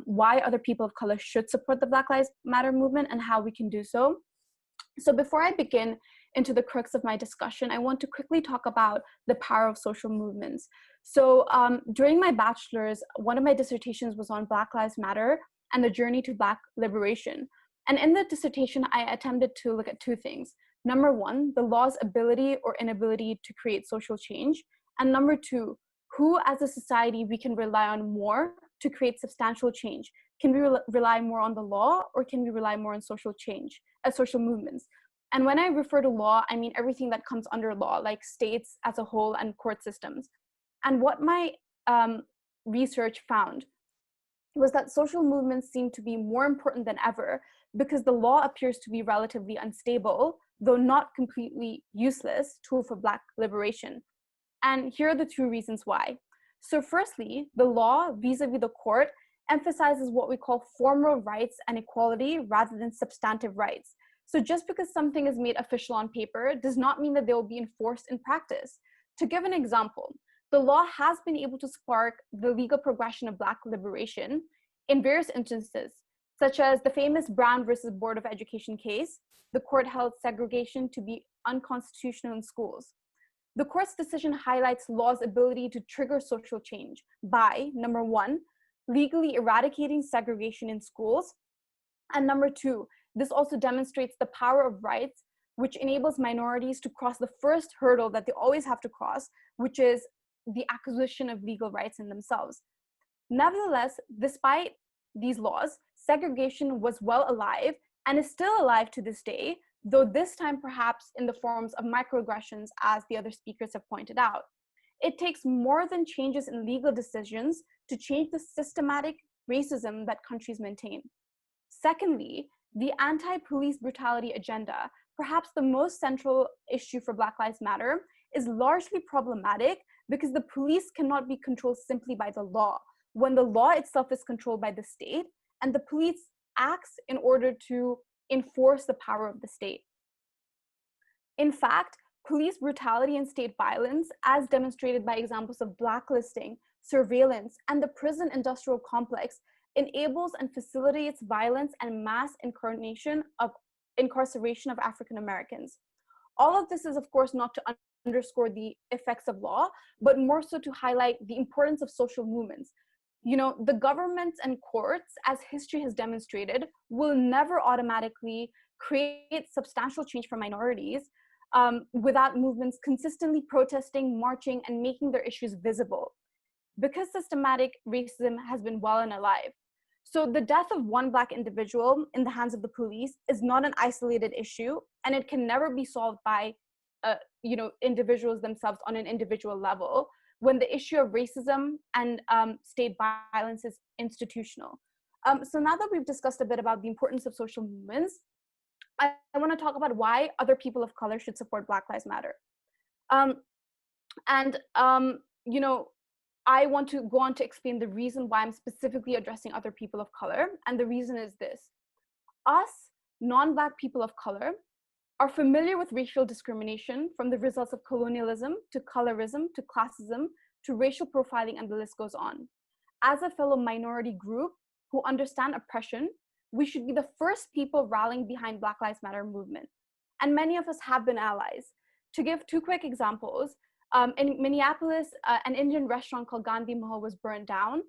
why other people of color should support the Black Lives Matter movement and how we can do so. So before I begin into the crux of my discussion, I want to quickly talk about the power of social movements. So during my bachelor's, one of my dissertations was on Black Lives Matter and the journey to Black liberation. And in the dissertation, I attempted to look at two things. Number one, the law's ability or inability to create social change. And number two, who as a society we can rely on more to create substantial change, Can we rely more on the law, or can we rely more on social change, social movements? And when I refer to law, I mean everything that comes under law, like states as a whole and court systems. And what my research found was that social movements seem to be more important than ever because the law appears to be relatively unstable, though not completely useless, tool for Black liberation. And here are the two reasons why. So firstly, the law vis-a-vis the court emphasizes what we call formal rights and equality rather than substantive rights. So just because something is made official on paper does not mean that they will be enforced in practice. To give an example, the law has been able to spark the legal progression of Black liberation in various instances, such as the famous Brown versus Board of Education case. The court held segregation to be unconstitutional in schools. The court's decision highlights law's ability to trigger social change by, number one, legally eradicating segregation in schools, and number two, this also demonstrates the power of rights, which enables minorities to cross the first hurdle that they always have to cross, which is the acquisition of legal rights in themselves. Nevertheless, despite these laws, segregation was well alive and is still alive to this day, though this time perhaps in the forms of microaggressions, as the other speakers have pointed out. It takes more than changes in legal decisions to change the systematic racism that countries maintain. Secondly, the anti-police brutality agenda, perhaps the most central issue for Black Lives Matter, is largely problematic because the police cannot be controlled simply by the law, when the law itself is controlled by the state, and the police acts in order to enforce the power of the state. In fact, police brutality and state violence, as demonstrated by examples of blacklisting, surveillance, and the prison industrial complex, enables and facilitates violence and mass incarceration of African Americans. All of this is, of course, not to underscore the effects of law, but more so to highlight the importance of social movements. You know, the governments and courts, as history has demonstrated, will never automatically create substantial change for minorities without movements consistently protesting, marching, and making their issues visible, because systematic racism has been well and alive. So the death of one Black individual in the hands of the police is not an isolated issue, and it can never be solved by individuals themselves on an individual level, when the issue of racism and state violence is institutional. So now that we've discussed a bit about the importance of social movements, I want to talk about why other people of color should support Black Lives Matter. I want to go on to explain the reason why I'm specifically addressing other people of color, and the reason is this. Us, non-Black people of color, are familiar with racial discrimination, from the results of colonialism to colorism to classism to racial profiling, and the list goes on. As a fellow minority group who understand oppression, we should be the first people rallying behind Black Lives Matter movement. And many of us have been allies. To give two quick examples, in Minneapolis, an Indian restaurant called Gandhi Mahal was burned down.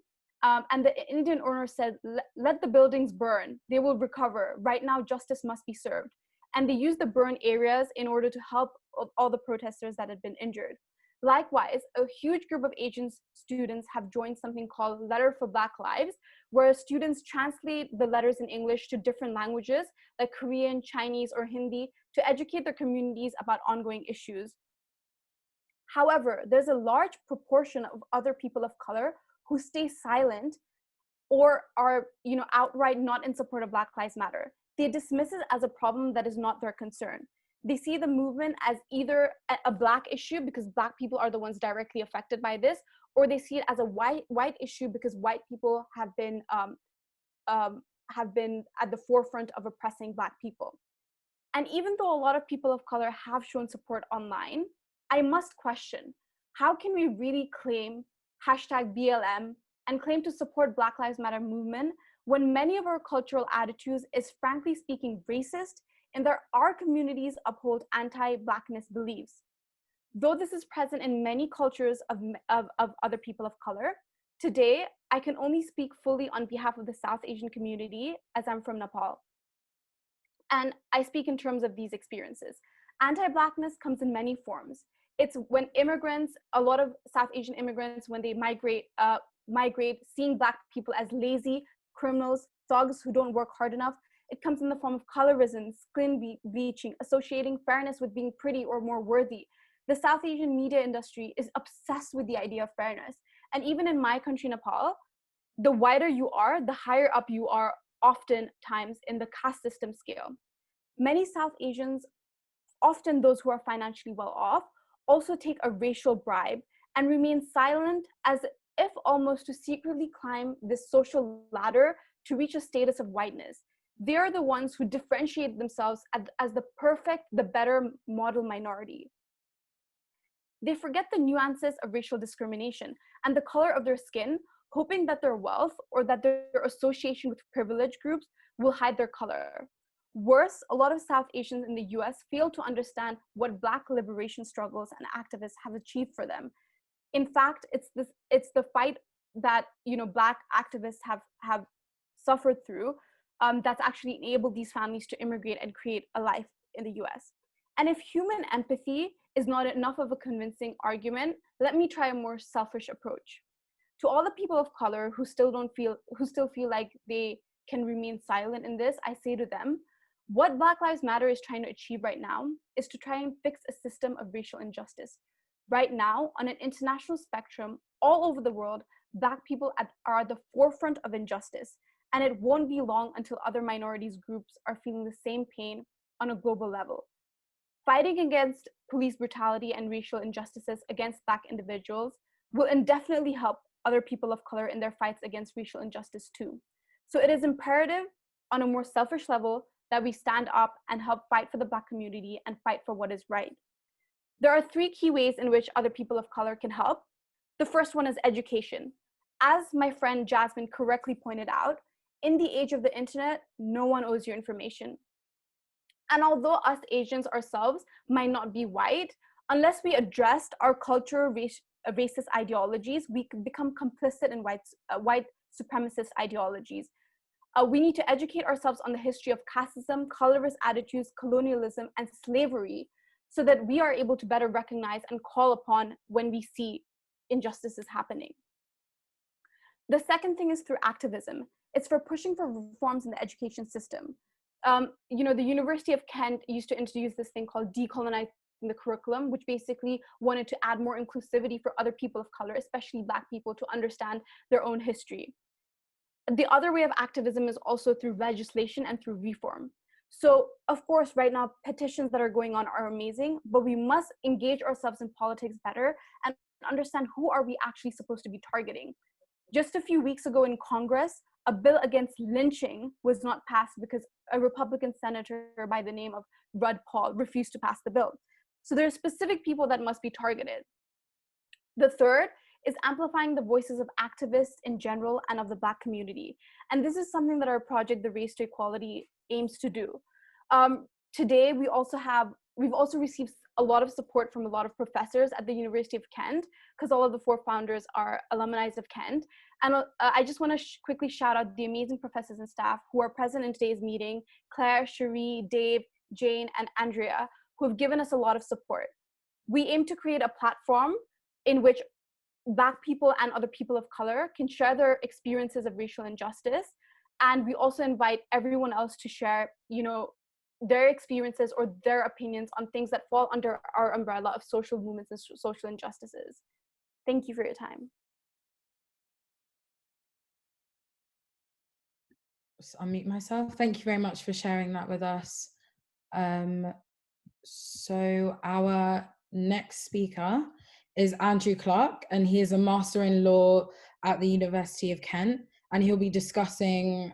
And the Indian owner said, let the buildings burn, they will recover. Right now, justice must be served. And they used the burned areas in order to help all the protesters that had been injured. Likewise, a huge group of Asian students have joined something called Letter for Black Lives, where students translate the letters in English to different languages like Korean, Chinese, or Hindi to educate their communities about ongoing issues. However, there's a large proportion of other people of color who stay silent or are, outright not in support of Black Lives Matter. They dismiss it as a problem that is not their concern. They see the movement as either a Black issue because Black people are the ones directly affected by this, or they see it as a white issue because white people have been at the forefront of oppressing Black people. And even though a lot of people of color have shown support online, I must question, how can we really claim #BLM and claim to support Black Lives Matter movement when many of our cultural attitudes is frankly speaking racist, and there are communities uphold anti-Blackness beliefs? Though this is present in many cultures of other people of color, today I can only speak fully on behalf of the South Asian community, as I'm from Nepal. And I speak in terms of these experiences. Anti-Blackness comes in many forms. It's when immigrants, a lot of South Asian immigrants, when they migrate, seeing Black people as lazy, criminals, thugs who don't work hard enough. It comes in the form of colorism, skin bleaching, associating fairness with being pretty or more worthy. The South Asian media industry is obsessed with the idea of fairness. And even in my country, Nepal, the wider you are, the higher up you are, oftentimes in the caste system scale. Many South Asians, often those who are financially well off, also take a racial bribe and remain silent, as if almost to secretly climb this social ladder to reach a status of whiteness. They are the ones who differentiate themselves as the perfect, the better model minority. They forget the nuances of racial discrimination and the color of their skin, hoping that their wealth or that their association with privileged groups will hide their color. Worse, a lot of South Asians in the US fail to understand what Black liberation struggles and activists have achieved for them. In fact, it's the fight that Black activists have suffered through that's actually enabled these families to immigrate and create a life in the US. And if human empathy is not enough of a convincing argument, let me try a more selfish approach. To all the people of color who still feel like they can remain silent in this, I say to them, what Black Lives Matter is trying to achieve right now is to try and fix a system of racial injustice. Right now, on an international spectrum, all over the world, Black people are at the forefront of injustice, and it won't be long until other minorities groups are feeling the same pain on a global level. Fighting against police brutality and racial injustices against Black individuals will indefinitely help other people of color in their fights against racial injustice too. So it is imperative on a more selfish level that we stand up and help fight for the Black community and fight for what is right. There are 3 key ways in which other people of color can help. The first one is education. As my friend Jasmine correctly pointed out, in the age of the internet, no one owes you information. And although us Asians ourselves might not be white, unless we addressed our cultural racist ideologies, we could become complicit in white supremacist ideologies. We need to educate ourselves on the history of casteism, colorist attitudes, colonialism, and slavery, so that we are able to better recognize and call upon when we see injustices happening. The second thing is through activism. It's for pushing for reforms in the education system. The University of Kent used to introduce this thing called decolonizing the curriculum, which basically wanted to add more inclusivity for other people of color, especially Black people, to understand their own history. The other way of activism is also through legislation and through reform. So, of course, right now, petitions that are going on are amazing, but we must engage ourselves in politics better and understand who are we actually supposed to be targeting. Just a few weeks ago in Congress, a bill against lynching was not passed because a Republican senator by the name of Rudd Paul refused to pass the bill. So there are specific people that must be targeted. The third is amplifying the voices of activists in general and of the Black community. And this is something that our project, The Race to Equality, aims to do. Today, we've also received a lot of support from a lot of professors at the University of Kent, because all of the 4 founders are alumni of Kent. And I just want to quickly shout out the amazing professors and staff who are present in today's meeting: Claire, Cherie, Dave, Jane, and Andrea, who have given us a lot of support. We aim to create a platform in which Black people and other people of color can share their experiences of racial injustice. And we also invite everyone else to share, their experiences or their opinions on things that fall under our umbrella of social movements and social injustices. Thank you for your time. Just unmute myself. Thank you very much for sharing that with us. So our next speaker is Andrew Clark, and he is a Master in Law at the University of Kent, and he'll be discussing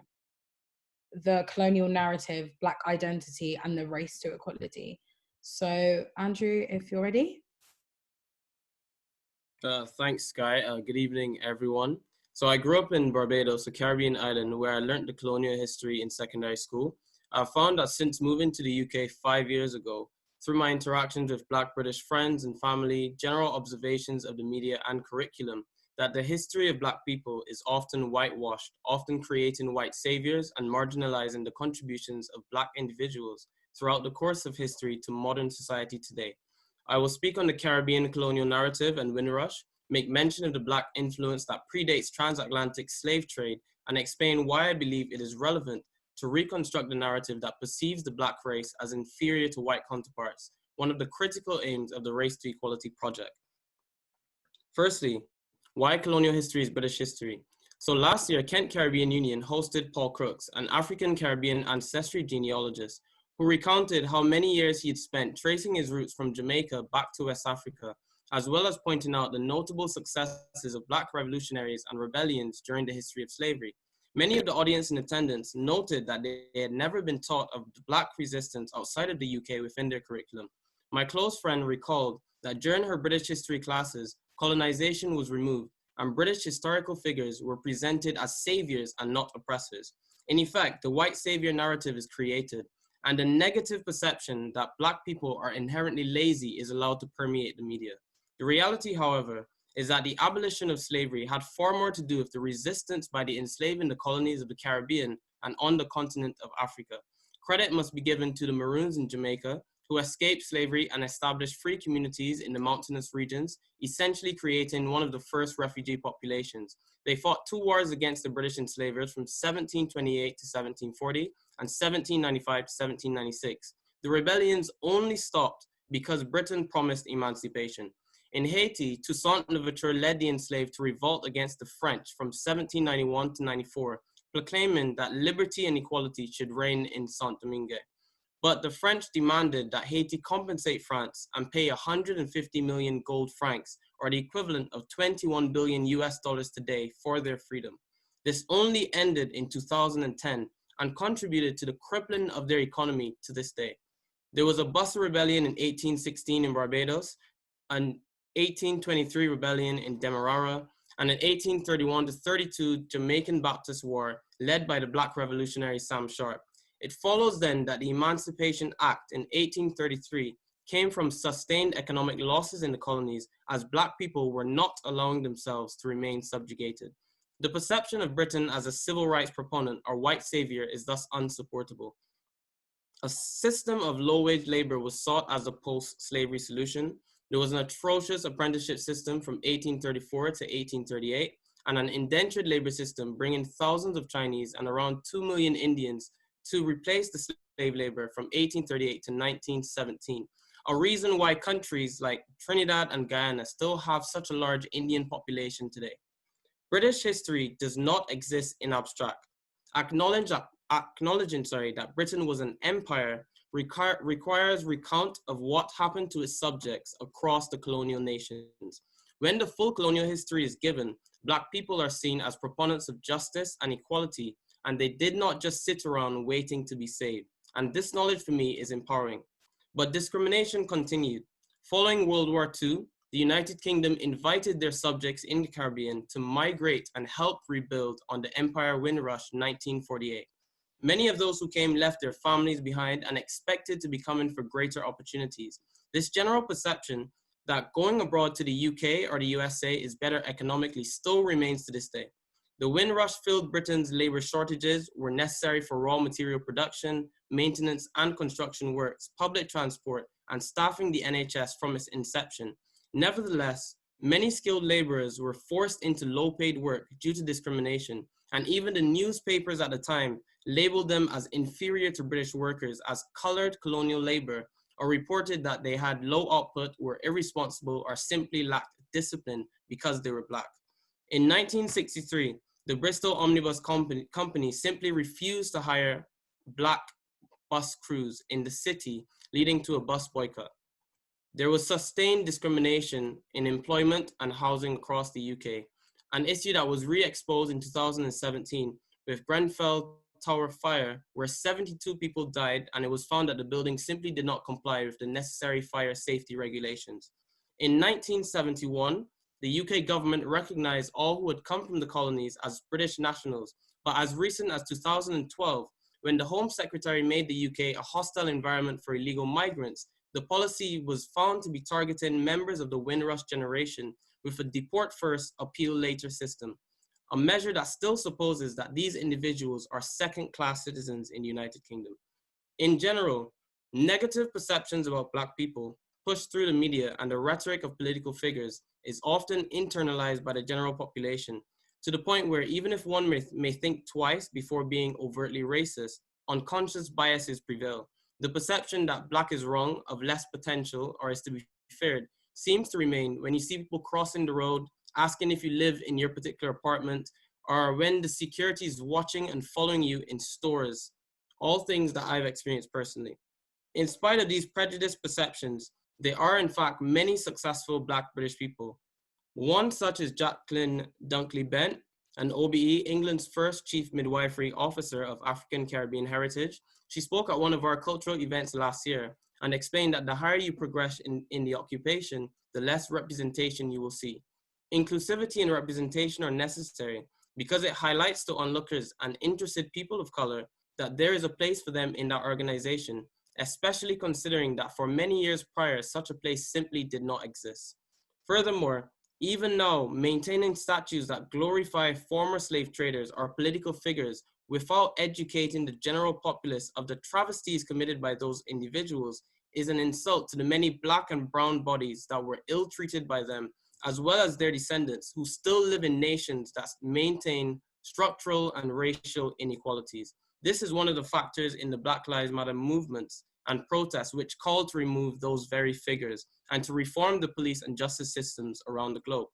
the colonial narrative, Black identity, and the race to equality. So Andrew, if you're ready. Thanks, Sky. Good evening, everyone. So I grew up in Barbados, a Caribbean island, where I learned the colonial history in secondary school. I found that since moving to the UK 5 years ago, through my interactions with Black British friends and family, general observations of the media and curriculum, that the history of Black people is often whitewashed, often creating white saviors and marginalizing the contributions of Black individuals throughout the course of history to modern society today. I will speak on the Caribbean colonial narrative and Windrush, make mention of the Black influence that predates transatlantic slave trade and explain why I believe it is relevant to reconstruct the narrative that perceives the Black race as inferior to white counterparts, one of the critical aims of the Race to Equality project. Firstly, why colonial history is British history? So last year, Kent Caribbean Union hosted Paul Crooks, an African Caribbean ancestry genealogist, who recounted how many years he had spent tracing his roots from Jamaica back to West Africa, as well as pointing out the notable successes of Black revolutionaries and rebellions during the history of slavery. Many of the audience in attendance noted that they had never been taught of Black resistance outside of the UK within their curriculum. My close friend recalled that during her British history classes, colonization was removed, and British historical figures were presented as saviors and not oppressors. In effect, the white savior narrative is created, and the negative perception that Black people are inherently lazy is allowed to permeate the media. The reality, however, is that the abolition of slavery had far more to do with the resistance by the enslaved in the colonies of the Caribbean and on the continent of Africa. Credit must be given to the Maroons in Jamaica, who escaped slavery and established free communities in the mountainous regions, essentially creating one of the first refugee populations. They fought 2 wars against the British enslavers from 1728 to 1740 and 1795 to 1796. The rebellions only stopped because Britain promised emancipation. In Haiti, Toussaint Louverture led the enslaved to revolt against the French from 1791 to 94, proclaiming that liberty and equality should reign in Saint Domingue. But the French demanded that Haiti compensate France and pay 150 million gold francs, or the equivalent of 21 billion US dollars today, for their freedom. This only ended in 2010 and contributed to the crippling of their economy to this day. There was a Buster Rebellion in 1816 in Barbados, an 1823 rebellion in Demerara, and an 1831 to 32 Jamaican Baptist War led by the Black revolutionary Sam Sharp. It follows then that the Emancipation Act in 1833 came from sustained economic losses in the colonies as Black people were not allowing themselves to remain subjugated. The perception of Britain as a civil rights proponent or white savior is thus unsupportable. A system of low-wage labor was sought as a post-slavery solution. There was an atrocious apprenticeship system from 1834 to 1838 and an indentured labor system bringing thousands of Chinese and around 2 million Indians to replace the slave labor from 1838 to 1917, a reason why countries like Trinidad and Guyana still have such a large Indian population today. British history does not exist in abstract. Acknowledging that Britain was an empire requires recount of what happened to its subjects across the colonial nations. When the full colonial history is given, Black people are seen as proponents of justice and equality, and they did not just sit around waiting to be saved. And this knowledge for me is empowering. But discrimination continued. Following World War II, the United Kingdom invited their subjects in the Caribbean to migrate and help rebuild on the Empire Windrush 1948. Many of those who came left their families behind and expected to be coming for greater opportunities. This general perception that going abroad to the UK or the USA is better economically still remains to this day. The Windrush filled Britain's labor shortages were necessary for raw material production, maintenance and construction works, public transport, and staffing the NHS from its inception. Nevertheless, many skilled laborers were forced into low-paid work due to discrimination, and even the newspapers at the time labeled them as inferior to British workers as colored colonial labor, or reported that they had low output, were irresponsible, or simply lacked discipline because they were Black. In 1963, the Bristol Omnibus Company simply refused to hire Black bus crews in the city, leading to a bus boycott. There was sustained discrimination in employment and housing across the UK, an issue that was re-exposed in 2017 with Grenfell Tower fire, where 72 people died, and it was found that the building simply did not comply with the necessary fire safety regulations. In 1971, the UK government recognized all who had come from the colonies as British nationals, but as recent as 2012, when the Home Secretary made the UK a hostile environment for illegal migrants, the policy was found to be targeting members of the Windrush generation with a deport first, appeal later system, a measure that still supposes that these individuals are second-class citizens in the United Kingdom. In general, negative perceptions about Black people pushed through the media and the rhetoric of political figures is often internalized by the general population, to the point where even if one may think twice before being overtly racist, unconscious biases prevail. The perception that Black is wrong, of less potential, or is to be feared seems to remain when you see people crossing the road, asking if you live in your particular apartment, or when the security is watching and following you in stores, all things that I've experienced personally. In spite of these prejudiced perceptions, there are in fact many successful Black British people. One such is Jacqueline Dunkley Bent, an OBE, England's first chief midwifery officer of African Caribbean heritage. She spoke at one of our cultural events last year and explained that the higher you progress in the occupation, the less representation you will see. Inclusivity and representation are necessary because it highlights to onlookers and interested people of color that there is a place for them in that organization, especially considering that for many years prior, such a place simply did not exist. Furthermore, even now, maintaining statues that glorify former slave traders or political figures without educating the general populace of the travesties committed by those individuals is an insult to the many Black and brown bodies that were ill-treated by them, as well as their descendants who still live in nations that maintain structural and racial inequalities. This is one of the factors in the Black Lives Matter movements and protests which call to remove those very figures and to reform the police and justice systems around the globe.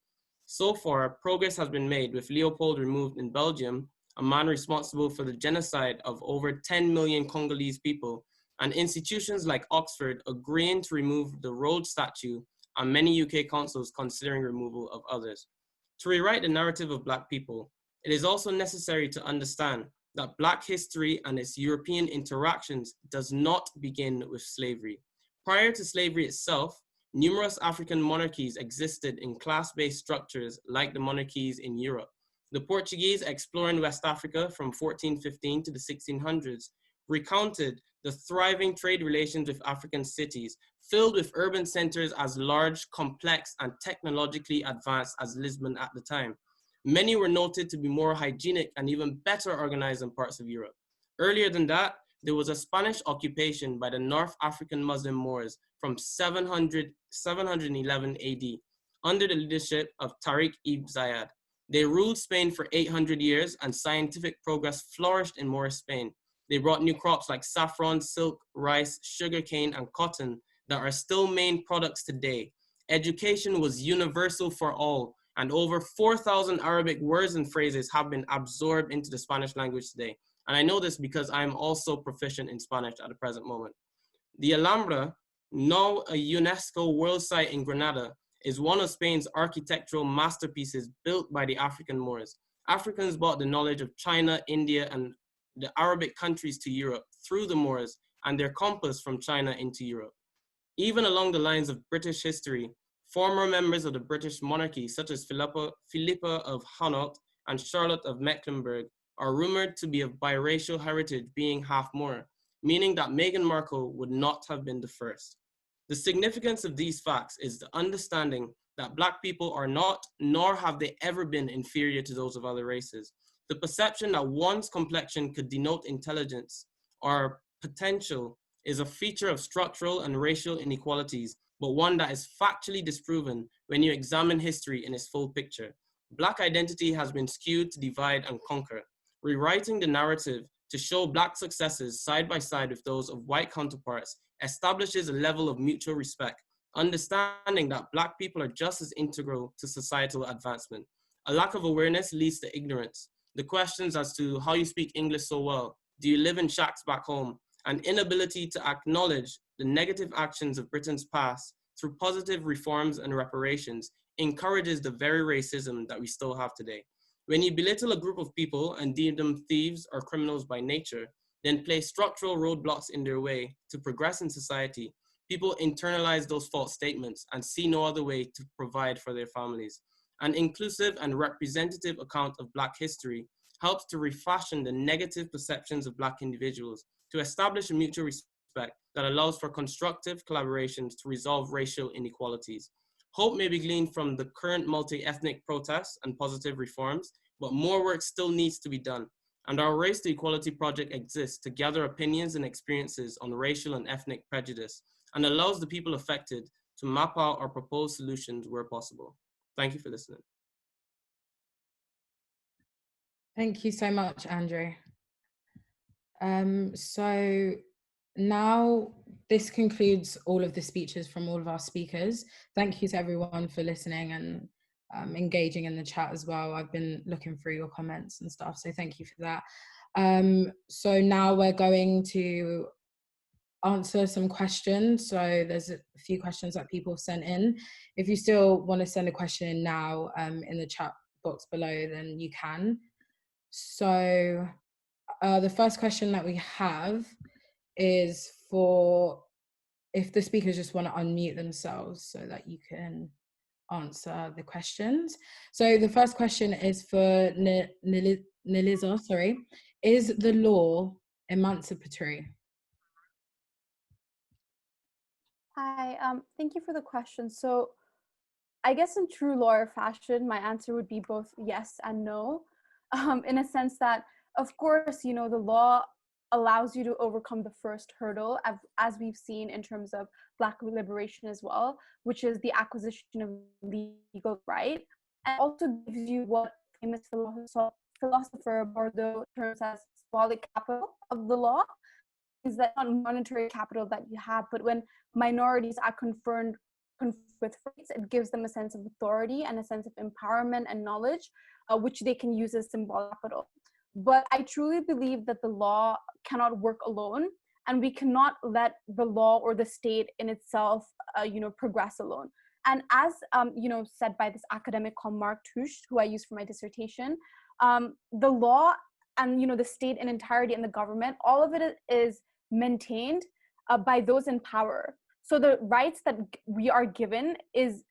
So far, progress has been made with Leopold removed in Belgium, a man responsible for the genocide of over 10 million Congolese people, and institutions like Oxford agreeing to remove the Rhodes statue and many UK councils considering removal of others. To rewrite the narrative of Black people, it is also necessary to understand that Black history and its European interactions does not begin with slavery. Prior to slavery itself, numerous African monarchies existed in class-based structures like the monarchies in Europe. The Portuguese exploring West Africa from 1415 to the 1600s recounted the thriving trade relations with African cities, filled with urban centers as large, complex, and technologically advanced as Lisbon at the time. Many were noted to be more hygienic and even better organized than parts of Europe. Earlier than that, there was a Spanish occupation by the North African Muslim Moors from 711 AD, under the leadership of Tariq ibn Ziyad. They ruled Spain for 800 years and scientific progress flourished in Moorish Spain. They brought new crops like saffron, silk, rice, sugarcane, and cotton that are still main products today. Education was universal for all, and over 4,000 Arabic words and phrases have been absorbed into the Spanish language today. And I know this because I'm also proficient in Spanish at the present moment. The Alhambra, now a UNESCO World Site in Granada, is one of Spain's architectural masterpieces built by the African Moors. Africans brought the knowledge of China, India, and the Arabic countries to Europe through the Moors, and their compass from China into Europe. Even along the lines of British history, former members of the British monarchy, such as Philippa of Hainaut and Charlotte of Mecklenburg, are rumored to be of biracial heritage, being half Moor, meaning that Meghan Markle would not have been the first. The significance of these facts is the understanding that Black people are not, nor have they ever been, inferior to those of other races. The perception that one's complexion could denote intelligence or potential is a feature of structural and racial inequalities, but one that is factually disproven when you examine history in its full picture. Black identity has been skewed to divide and conquer. Rewriting the narrative to show Black successes side by side with those of white counterparts establishes a level of mutual respect, understanding that Black people are just as integral to societal advancement. A lack of awareness leads to ignorance. The questions as to how you speak English so well, do you live in shacks back home, and inability to acknowledge the negative actions of Britain's past through positive reforms and reparations encourages the very racism that we still have today. When you belittle a group of people and deem them thieves or criminals by nature, then place structural roadblocks in their way to progress in society, people internalize those false statements and see no other way to provide for their families. An inclusive and representative account of Black history helps to refashion the negative perceptions of Black individuals, to establish a mutual respect that allows for constructive collaborations to resolve racial inequalities. Hope may be gleaned from the current multi-ethnic protests and positive reforms, but more work still needs to be done. And our Race to Equality project exists to gather opinions and experiences on racial and ethnic prejudice and allows the people affected to map out or propose solutions where possible. Thank you for listening. Thank you so much, Andrew. So now this concludes all of the speeches from all of our speakers. Thank you to everyone for listening and engaging in the chat as well. I've been looking through your comments and stuff, so thank you for that. So now we're going to answer some questions. So there's a few questions that people have sent in. If you still want to send a question in now in the chat box below, then you can. So the first question that we have is for if the speakers just want to unmute themselves so that you can answer the questions. So the first question is for Niliza, sorry. Is the law emancipatory? Hi, thank you for the question. So I guess in true lawyer fashion, my answer would be both yes and no, in a sense that, of course, you know, the law allows you to overcome the first hurdle, as we've seen in terms of Black liberation as well, which is the acquisition of legal right, and also gives you what famous philosopher Bordeaux terms as symbolic capital of the law, is that not monetary capital that you have, but when minorities are confronted with rights, it gives them a sense of authority and a sense of empowerment and knowledge, which they can use as symbolic capital. But I truly believe that the law cannot work alone, and we cannot let the law or the state in itself, progress alone. And as said by this academic called Mark Touche, who I use for my dissertation, the law and the state in entirety and the government, all of it is maintained by those in power. So the rights that we are given is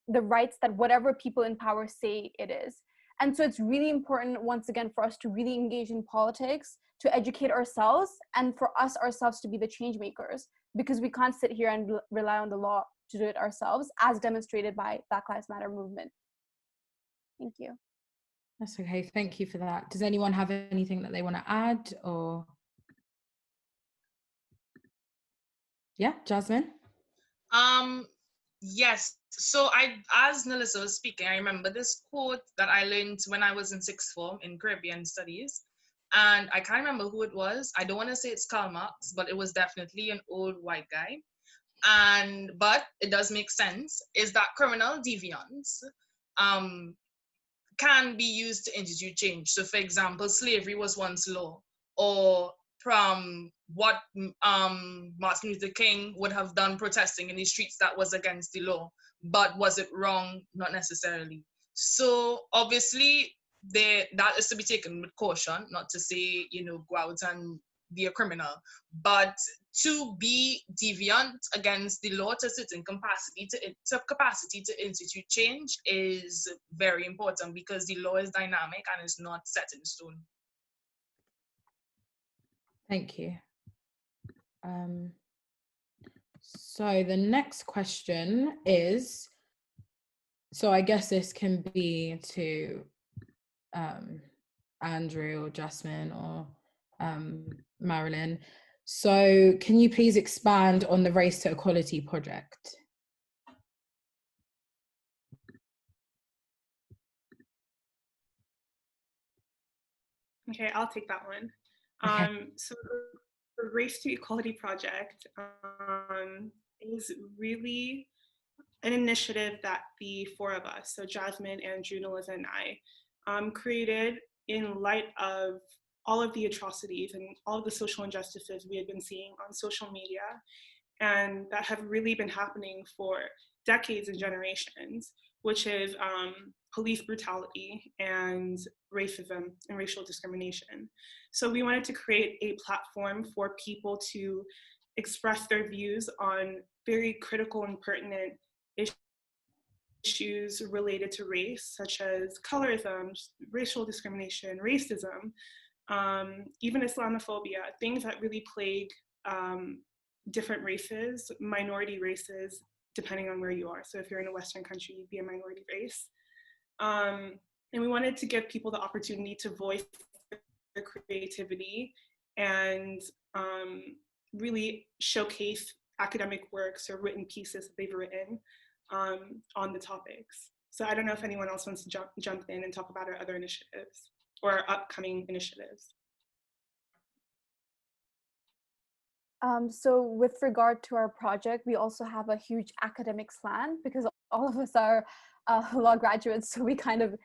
the rights that whatever people in power say it is. And so it's really important, once again, for us to really engage in politics, to educate ourselves, and for us ourselves to be the change makers, because we can't sit here and rely on the law to do it ourselves, as demonstrated by Black Lives Matter movement. Thank you. That's okay, thank you for that. Does anyone have anything that they want to add, or? Yeah, Jasmine? Yes. So as Nelissa was speaking, I remember this quote that I learned when I was in sixth form in Caribbean studies. And I can't remember who it was. I don't want to say it's Karl Marx, but it was definitely an old white guy. But it does make sense, is that criminal deviance can be used to institute change. So for example, slavery was once law, or from what Martin Luther King would have done protesting in the streets, that was against the law. But was it wrong? Not necessarily. So obviously that is to be taken with caution, not to say, go out and be a criminal, but to be deviant against the law to a certain capacity, to institute change is very important, because the law is dynamic and is not set in stone. Thank you. So the next question is, so I guess this can be to Andrew or Jasmine or Marilyn. So can you please expand on the Race to Equality project? Okay, I'll take that one. Okay. So the Race to Equality project is really an initiative that the four of us, so Jasmine, Andrew, Neliza, and I, created in light of all of the atrocities and all of the social injustices we had been seeing on social media, and that have really been happening for decades and generations, which is police brutality and racism and racial discrimination. So we wanted to create a platform for people to express their views on very critical and pertinent issues related to race, such as colorism, racial discrimination, racism, even Islamophobia, things that really plague different races, minority races, depending on where you are. So if you're in a Western country, you'd be a minority race. And we wanted to give people the opportunity to voice their creativity and really showcase academic works or written pieces that they've written on the topics. So I don't know if anyone else wants to jump in and talk about our other initiatives or our upcoming initiatives. So with regard to our project, we also have a huge academic slant because all of us are law graduates, so we kind of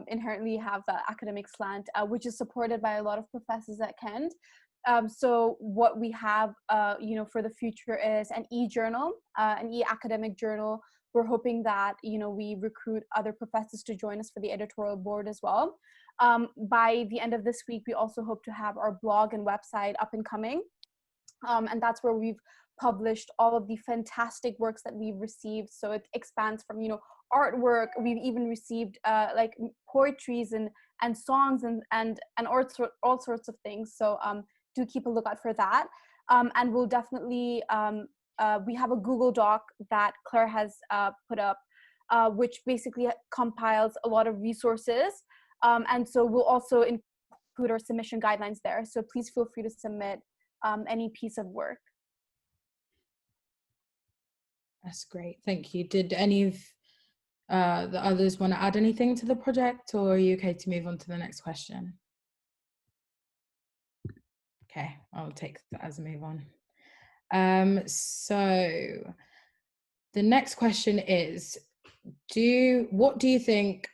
inherently have that academic slant, which is supported by a lot of professors at Kent. So what we have, for the future is an e-journal, an e-academic journal. We're hoping that, we recruit other professors to join us for the editorial board as well. By the end of this week, we also hope to have our blog and website up and coming. And that's where we've published all of the fantastic works that we've received. So it expands from, artwork. We've even received like poetries and songs and all sorts of things. So do keep a lookout for that. And we'll definitely, we have a Google Doc that Claire has put up, which basically compiles a lot of resources. And so we'll also include our submission guidelines there. So please feel free to submit any piece of work. That's great, thank you. Did any of the others want to add anything to the project, or are you okay to move on to the next question? Okay, I'll take that as a move on. So the next question is, what do you think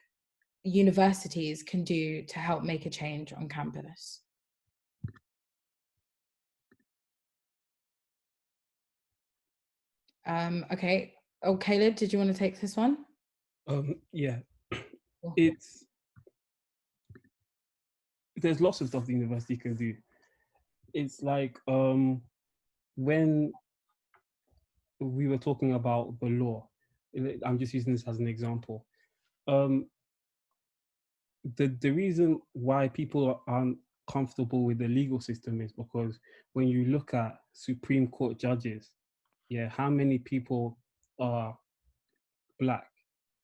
universities can do to help make a change on campus? Okay. Oh, Caleb, did you want to take this one? Yeah, Cool. there's lots of stuff the university can do. It's like when we were talking about the law, I'm just using this as an example. The reason why people aren't comfortable with the legal system is because when you look at Supreme Court judges, yeah, how many people are Black?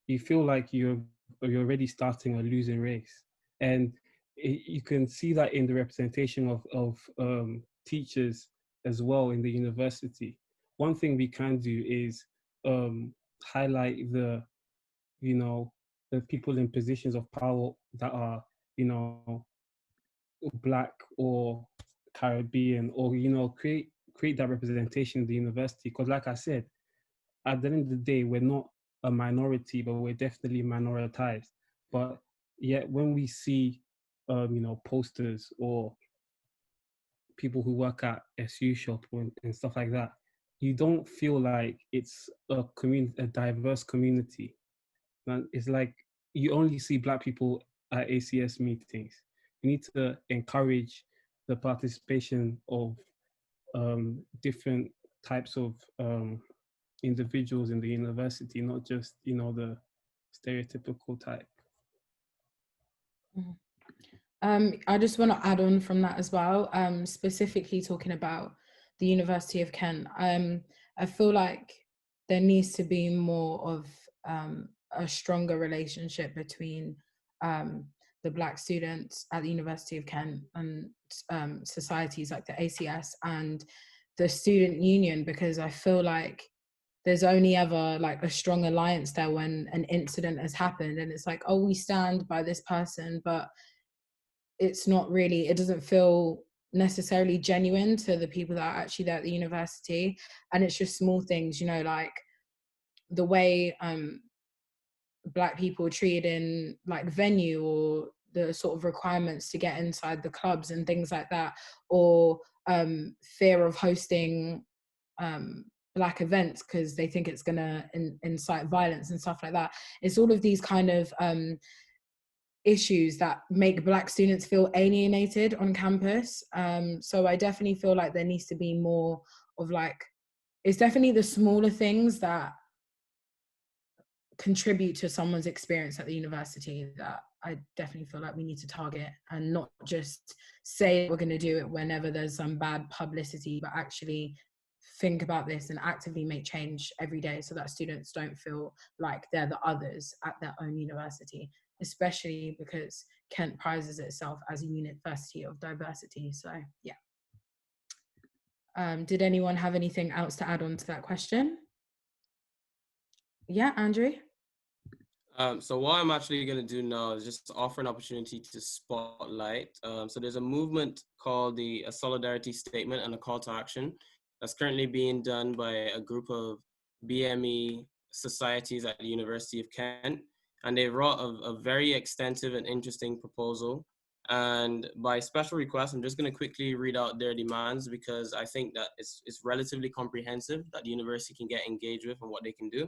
You feel like you're already starting a losing race, and you can see that in the representation of teachers as well in the university. One thing we can do is highlight the people in positions of power that are Black or Caribbean, or create that representation in the university. Because like I said, at the end of the day, we're not a minority, but we're definitely minoritized. But yet when we see posters or people who work at SU shop and stuff like that, you don't feel like it's a diverse community. And it's like you only see Black people at ACS meetings. You need to encourage the participation of different types of individuals in the university, not just the stereotypical type. I just want to add on from that as well, specifically talking about the University of Kent. I feel like there needs to be more of a stronger relationship between the Black students at the University of Kent and societies like the ACS and the student union, because I feel like there's only ever like a strong alliance there when an incident has happened, and it's like, oh, we stand by this person, but it's not really, it doesn't feel necessarily genuine to the people that are actually there at the university. And it's just small things, like the way Black people are treated in like venue, or the sort of requirements to get inside the clubs and things like that, or fear of hosting Black events because they think it's going to incite violence and stuff like that. It's all of these kind of issues that make Black students feel alienated on campus. So I definitely feel like there needs to be more of like, it's definitely the smaller things that contribute to someone's experience at the university that I definitely feel like we need to target, and not just say we're going to do it whenever there's some bad publicity, but actually think about this and actively make change every day so that students don't feel like they're the others at their own university, especially because Kent prizes itself as a university of diversity. So yeah. Did anyone have anything else to add on to that question? Yeah, Andrew? So what I'm actually going to do now is just offer an opportunity to spotlight. So there's a movement called a solidarity statement and a call to action that's currently being done by a group of BME societies at the University of Kent. And they wrote a very extensive and interesting proposal. And by special request, I'm just going to quickly read out their demands because I think that it's relatively comprehensive that the university can get engaged with and what they can do.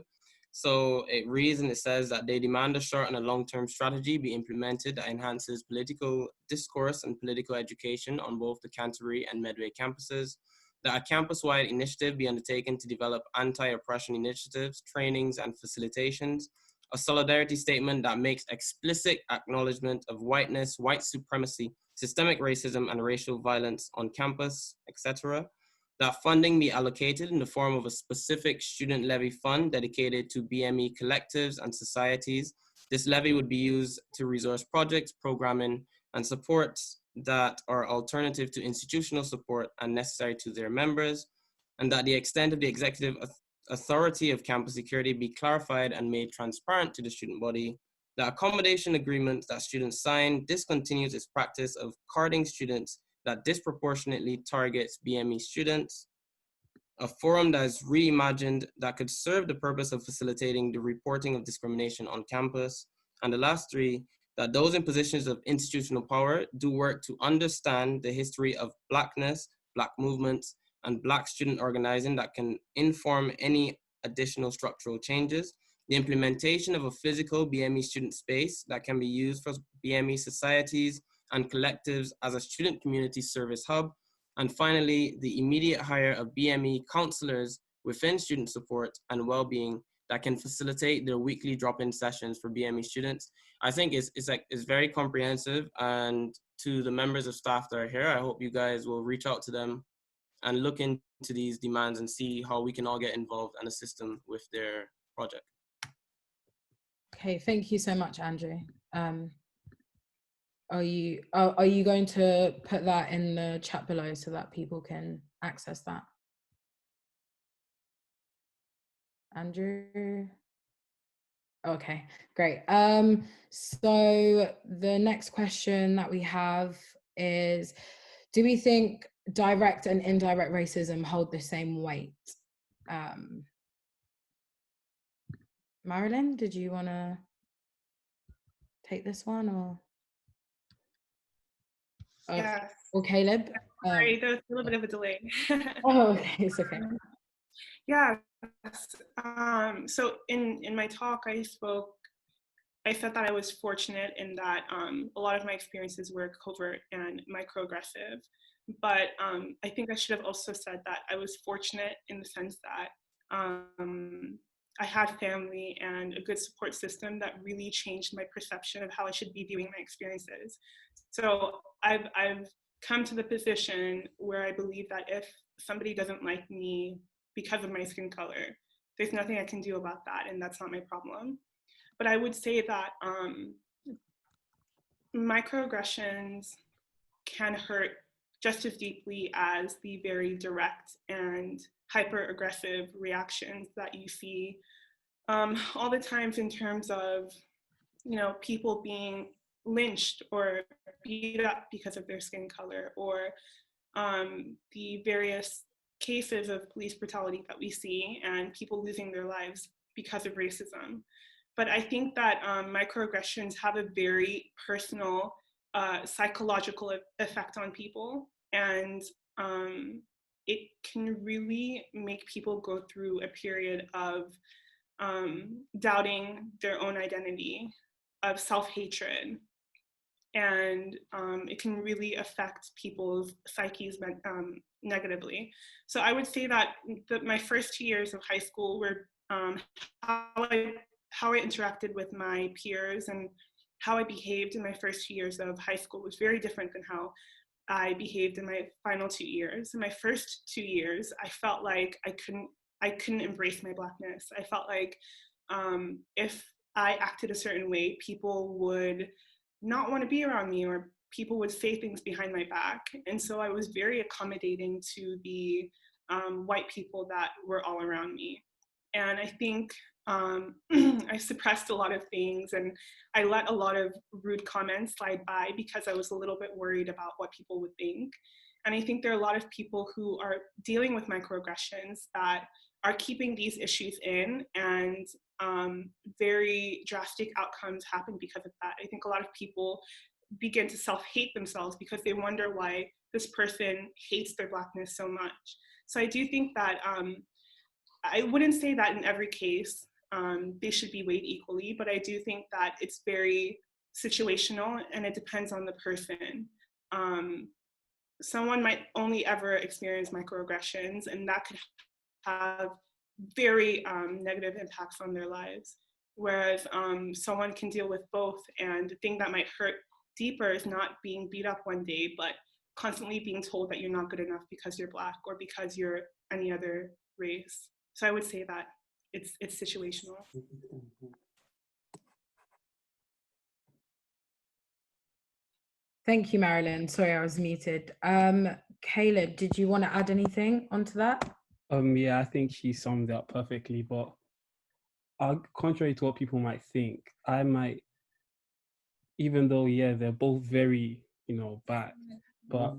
So it reads and it says that they demand a short and a long-term strategy be implemented that enhances political discourse and political education on both the Canterbury and Medway campuses, that a campus-wide initiative be undertaken to develop anti-oppression initiatives, trainings, and facilitations, a solidarity statement that makes explicit acknowledgement of whiteness, white supremacy, systemic racism, and racial violence on campus, etc., that funding be allocated in the form of a specific student levy fund dedicated to BME collectives and societies. This levy would be used to resource projects, programming, and supports that are alternative to institutional support and necessary to their members, and that the extent of the executive authority of campus security be clarified and made transparent to the student body. The accommodation agreement that students sign discontinues its practice of carding students that disproportionately targets BME students, a forum that is reimagined that could serve the purpose of facilitating the reporting of discrimination on campus, and the last three, that those in positions of institutional power do work to understand the history of Blackness, Black movements, and Black student organizing that can inform any additional structural changes, the implementation of a physical BME student space that can be used for BME societies and collectives as a student community service hub. And finally, the immediate hire of BME counselors within student support and well-being that can facilitate their weekly drop-in sessions for BME students. I think it's very comprehensive, and to the members of staff that are here, I hope you guys will reach out to them and look into these demands and see how we can all get involved and assist them with their project. Okay, thank you so much, Andrew. Are you going to put that in the chat below so that people can access that? Andrew? Okay, great. So the next question that we have is, do we think direct and indirect racism hold the same weight? Marilyn, did you want to take this one, or? Yes. Or Caleb? Sorry, there was a little bit of a delay. Oh, okay, it's okay. Yeah. So in my talk, I said that I was fortunate in that a lot of my experiences were covert and microaggressive, but I think I should have also said that I was fortunate in the sense that I had family and a good support system that really changed my perception of how I should be viewing my experiences. So I've come to the position where I believe that if somebody doesn't like me because of my skin color, there's nothing I can do about that, and that's not my problem. But I would say that microaggressions can hurt just as deeply as the very direct and hyper-aggressive reactions that you see all the times in terms of, people being lynched or beat up because of their skin color, or the various cases of police brutality that we see and people losing their lives because of racism. But I think that microaggressions have a very personal psychological effect on people, and it can really make people go through a period of doubting their own identity, of self-hatred, and it can really affect people's psyches negatively. So I would say that my first 2 years of high school were how I interacted with my peers and how I behaved in my first 2 years of high school was very different than how I behaved in my final 2 years. In my first 2 years, I felt like I couldn't embrace my Blackness. I felt like if I acted a certain way, people would not want to be around me, or people would say things behind my back. And so I was very accommodating to the white people that were all around me. And I think I suppressed a lot of things, and I let a lot of rude comments slide by because I was a little bit worried about what people would think. And I think there are a lot of people who are dealing with microaggressions that are keeping these issues in, and very drastic outcomes happen because of that. I think a lot of people begin to self-hate themselves because they wonder why this person hates their Blackness so much. So I do think that I wouldn't say that in every case they should be weighed equally, but I do think that it's very situational and it depends on the person. Someone might only ever experience microaggressions, and that could have very negative impacts on their lives. Whereas someone can deal with both, and the thing that might hurt deeper is not being beat up one day, but constantly being told that you're not good enough because you're Black or because you're any other race. So I would say that it's situational. Thank you, Marilyn. Sorry, I was muted. Caleb, did you want to add anything onto that? Yeah, I think she summed it up perfectly. But contrary to what people might think, I might, even though they're both very bad, but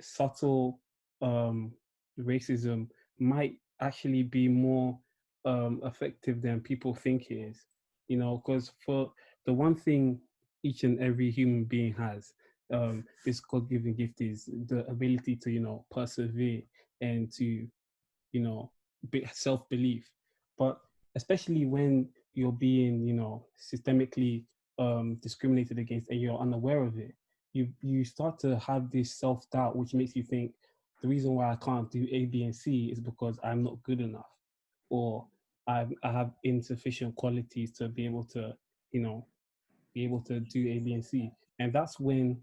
subtle racism might actually be more effective than people think it is. Because for the one thing each and every human being has, this God-given gift is the ability to persevere and to self-belief. But especially when you're being systemically discriminated against and you're unaware of it, you start to have this self-doubt, which makes you think the reason why I can't do A, B, and C is because I'm not good enough, or I have insufficient qualities to be able to do A, B, and C. And that's when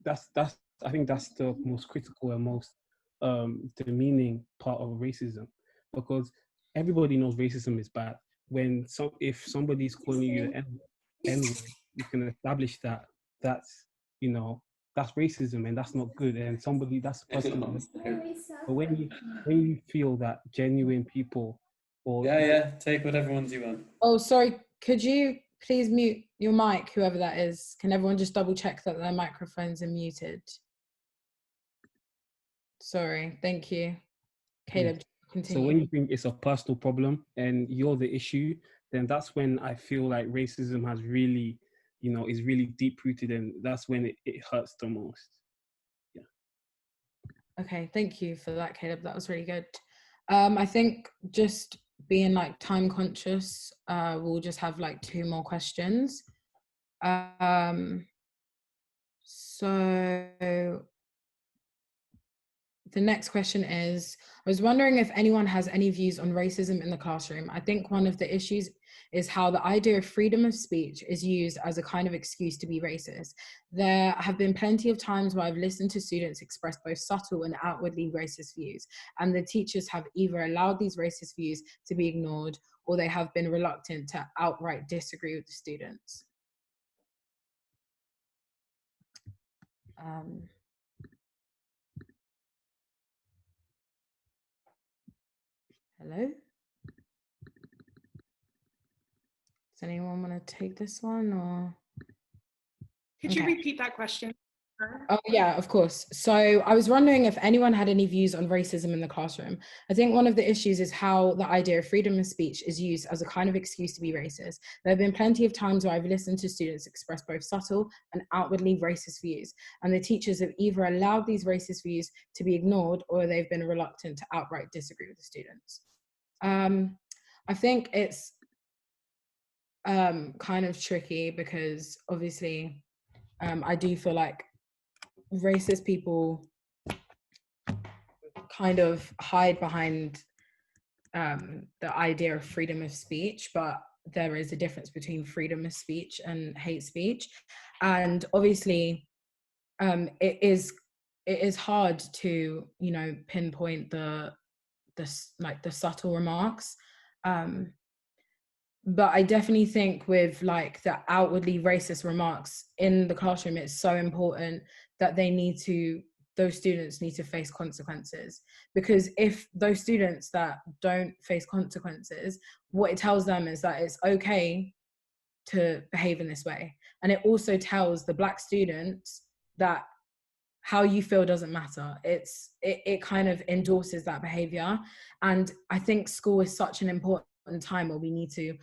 that's I think that's the most critical and most demeaning part of racism, because everybody knows racism is bad. If somebody's calling you the N-word, you can establish that that's that's racism and that's not good, and that's the person. But when you feel that genuine people, or take whatever ones you want. Oh, sorry, could you please mute your mic, whoever that is? Can everyone just double check that their microphones are muted? Sorry, thank you. Caleb, continue. So when you think it's a personal problem and you're the issue, then that's when I feel like racism has really, is really deep rooted, and that's when it hurts the most. Yeah. Okay, thank you for that, Caleb. That was really good. I think just being like time conscious, we'll just have like 2 more questions. So the next question is, I was wondering if anyone has any views on racism in the classroom. I think one of the issues is how the idea of freedom of speech is used as a kind of excuse to be racist. There have been plenty of times where I've listened to students express both subtle and outwardly racist views, and the teachers have either allowed these racist views to be ignored, or they have been reluctant to outright disagree with the students. Hello? Does anyone want to take this one, or? Could you repeat that question? Oh yeah, of course. So I was wondering if anyone had any views on racism in the classroom. I think one of the issues is how the idea of freedom of speech is used as a kind of excuse to be racist. There have been plenty of times where I've listened to students express both subtle and outwardly racist views, and the teachers have either allowed these racist views to be ignored, or they've been reluctant to outright disagree with the students. I think it's kind of tricky because obviously I do feel like racist people kind of hide behind the idea of freedom of speech, but there is a difference between freedom of speech and hate speech. And obviously it is hard to pinpoint the subtle remarks. but I definitely think with like the outwardly racist remarks in the classroom, it's so important that those students need to face consequences. Because if those students that don't face consequences, what it tells them is that it's okay to behave in this way. And it also tells the Black students that how you feel doesn't matter. It kind of endorses that behavior. And I think school is such an important time where we need to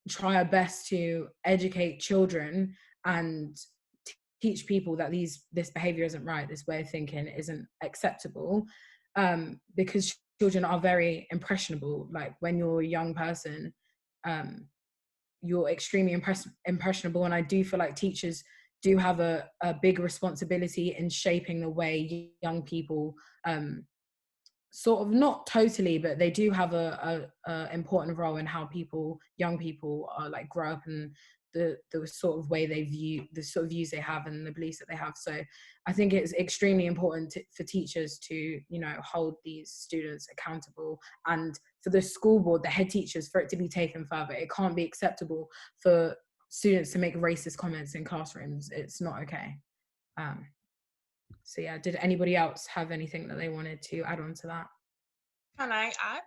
try our best to educate children and teach people that this behavior isn't right, this way of thinking isn't acceptable, because children are very impressionable. Like when you're a young person, you're extremely impressionable, and I do feel like teachers do have a big responsibility in shaping the way young people, sort of, not totally, but they do have a important role in how young people are like grow up, and the sort of way they view, the sort of views they have and the beliefs that they have. So I think it's extremely important for teachers to, you know, hold these students accountable, and for the school board, the head teachers, for it to be taken further. It can't be acceptable for students to make racist comments in classrooms. It's not okay. So yeah, did anybody else have anything that they wanted to add on to that? Can I add?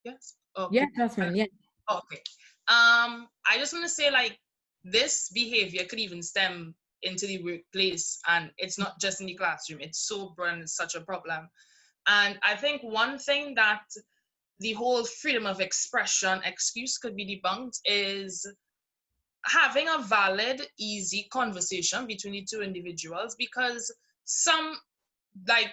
Yes. Okay. Yeah, Jasmine, yeah. Okay. I just want to say, like, this behavior could even stem into the workplace, and it's not just in the classroom. It's so broad and it's such a problem. And I think one thing that the whole freedom of expression excuse could be debunked is having a valid, easy conversation between the two individuals, because some, like,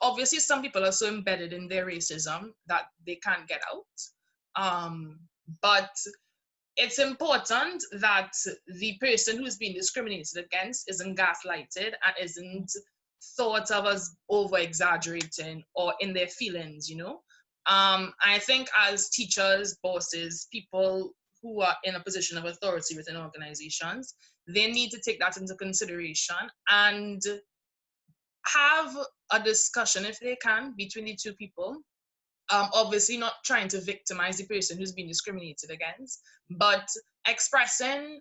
obviously some people are so embedded in their racism that they can't get out. But it's important that the person who's being discriminated against isn't gaslighted and isn't thought of as over exaggerating or in their feelings, you know. I think as teachers, bosses, people who are in a position of authority within organizations, they need to take that into consideration and have a discussion, if they can, between the two people. Obviously not trying to victimize the person who's been discriminated against, but expressing,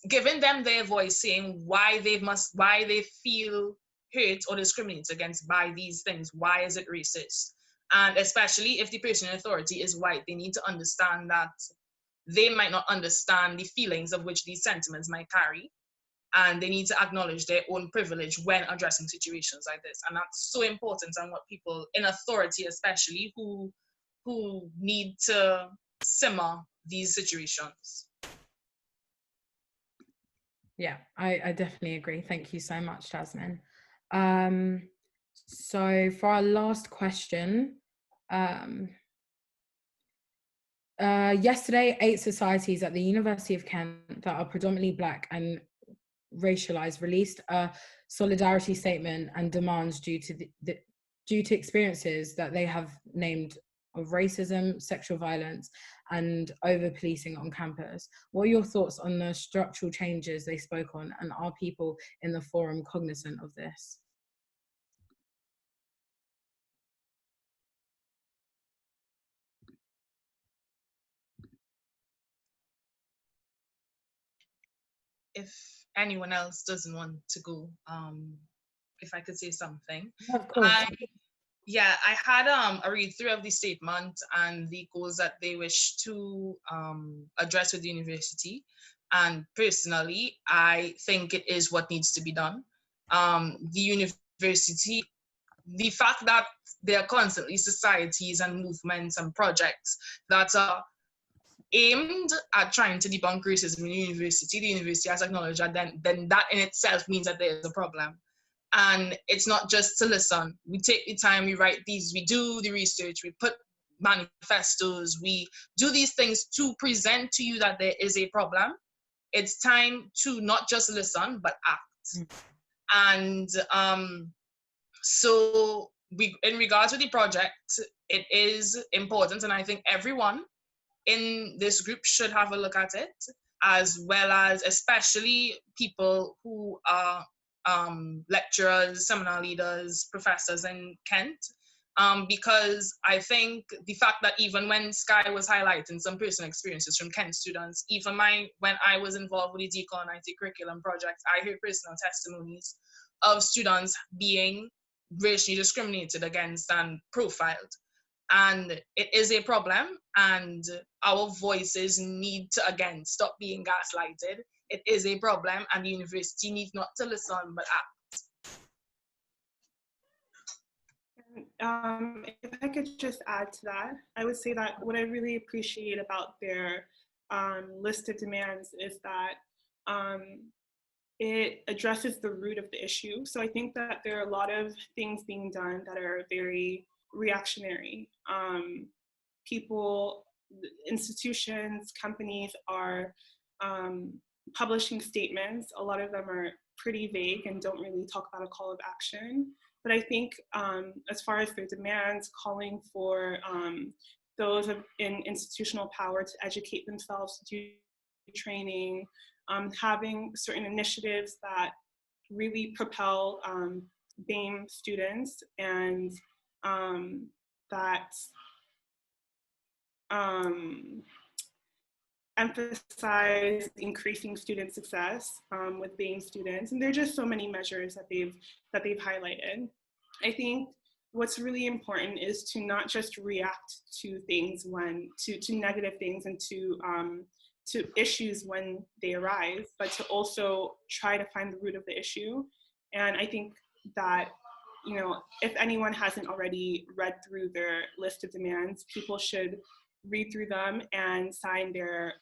giving them their voice, saying why they feel hurt or discriminated against by these things. Why is it racist? And especially if the person in authority is white, they need to understand that they might not understand the feelings of which these sentiments might carry, and they need to acknowledge their own privilege when addressing situations like this. And that's so important, and what people in authority, especially, who need to simmer these situations. Yeah, I definitely agree. Thank you so much, Jasmine. So for our last question, yesterday, 8 societies at the University of Kent that are predominantly Black and racialized released a solidarity statement and demands due to experiences that they have named of racism, sexual violence, and over policing on campus. What are your thoughts on the structural changes they spoke on, and are people in the forum cognizant of this? If anyone else doesn't want to go, if I could say something. Of course. I had a read through of the statement and the goals that they wish to address with the university. And personally, I think it is what needs to be done. The university, the fact that there are constantly societies and movements and projects that are aimed at trying to debunk racism in the university has acknowledged that, then that in itself means that there is a problem. And it's not just to listen. We take the time, we write these, we do the research, we put manifestos, we do these things to present to you that there is a problem. It's time to not just listen, but act. And so in regards to the project, it is important, and I think everyone in this group should have a look at it, as well as especially people who are lecturers, seminar leaders, professors in Kent, because I think the fact that even when Sky was highlighting some personal experiences from Kent students, even when I was involved with the decolonizing curriculum project, I heard personal testimonies of students being racially discriminated against and profiled. And it is a problem, and our voices need to, again, stop being gaslighted. It is a problem, and the university needs not to listen, but act. If I could just add to that, I would say that what I really appreciate about their list of demands is that it addresses the root of the issue. So I think that there are a lot of things being done that are very reactionary. People, institutions, companies are publishing statements. A lot of them are pretty vague and don't really talk about a call of action. But I think as far as their demands, calling for those in institutional power to educate themselves, to do training, having certain initiatives that really propel BAME students and that emphasize increasing student success with BAME students. And there are just so many measures that they've highlighted. I think what's really important is to not just react to things to negative things and to issues when they arise, but to also try to find the root of the issue. And I think that, you know, if anyone hasn't already read through their list of demands, people should read through them and sign their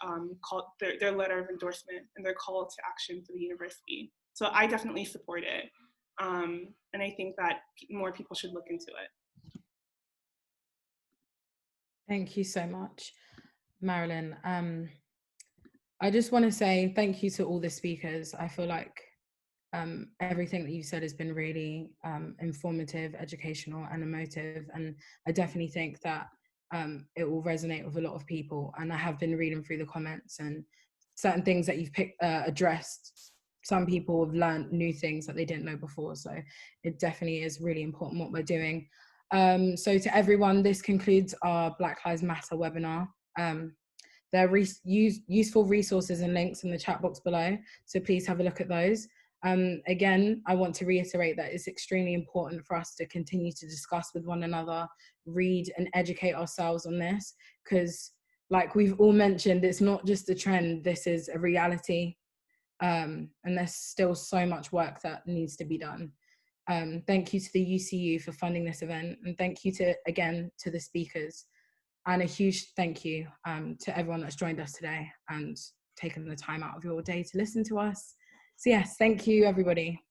letter of endorsement and their call to action for the university. So I definitely support it. And I think that more people should look into it. Thank you so much, Marilyn. I just want to say thank you to all the speakers. I feel like everything that you said has been really informative, educational, and emotive. And I definitely think that it will resonate with a lot of people. And I have been reading through the comments, and certain things that you've addressed, some people have learned new things that they didn't know before. So it definitely is really important what we're doing. So to everyone, this concludes our Black Lives Matter webinar. There are useful resources and links in the chat box below, so please have a look at those. Again, I want to reiterate that it's extremely important for us to continue to discuss with one another, read and educate ourselves on this, because like we've all mentioned, it's not just a trend, this is a reality. And there's still so much work that needs to be done. Thank you to the UCU for funding this event, and thank you again to the speakers. And a huge thank you to everyone that's joined us today and taken the time out of your day to listen to us. So yes, thank you everybody.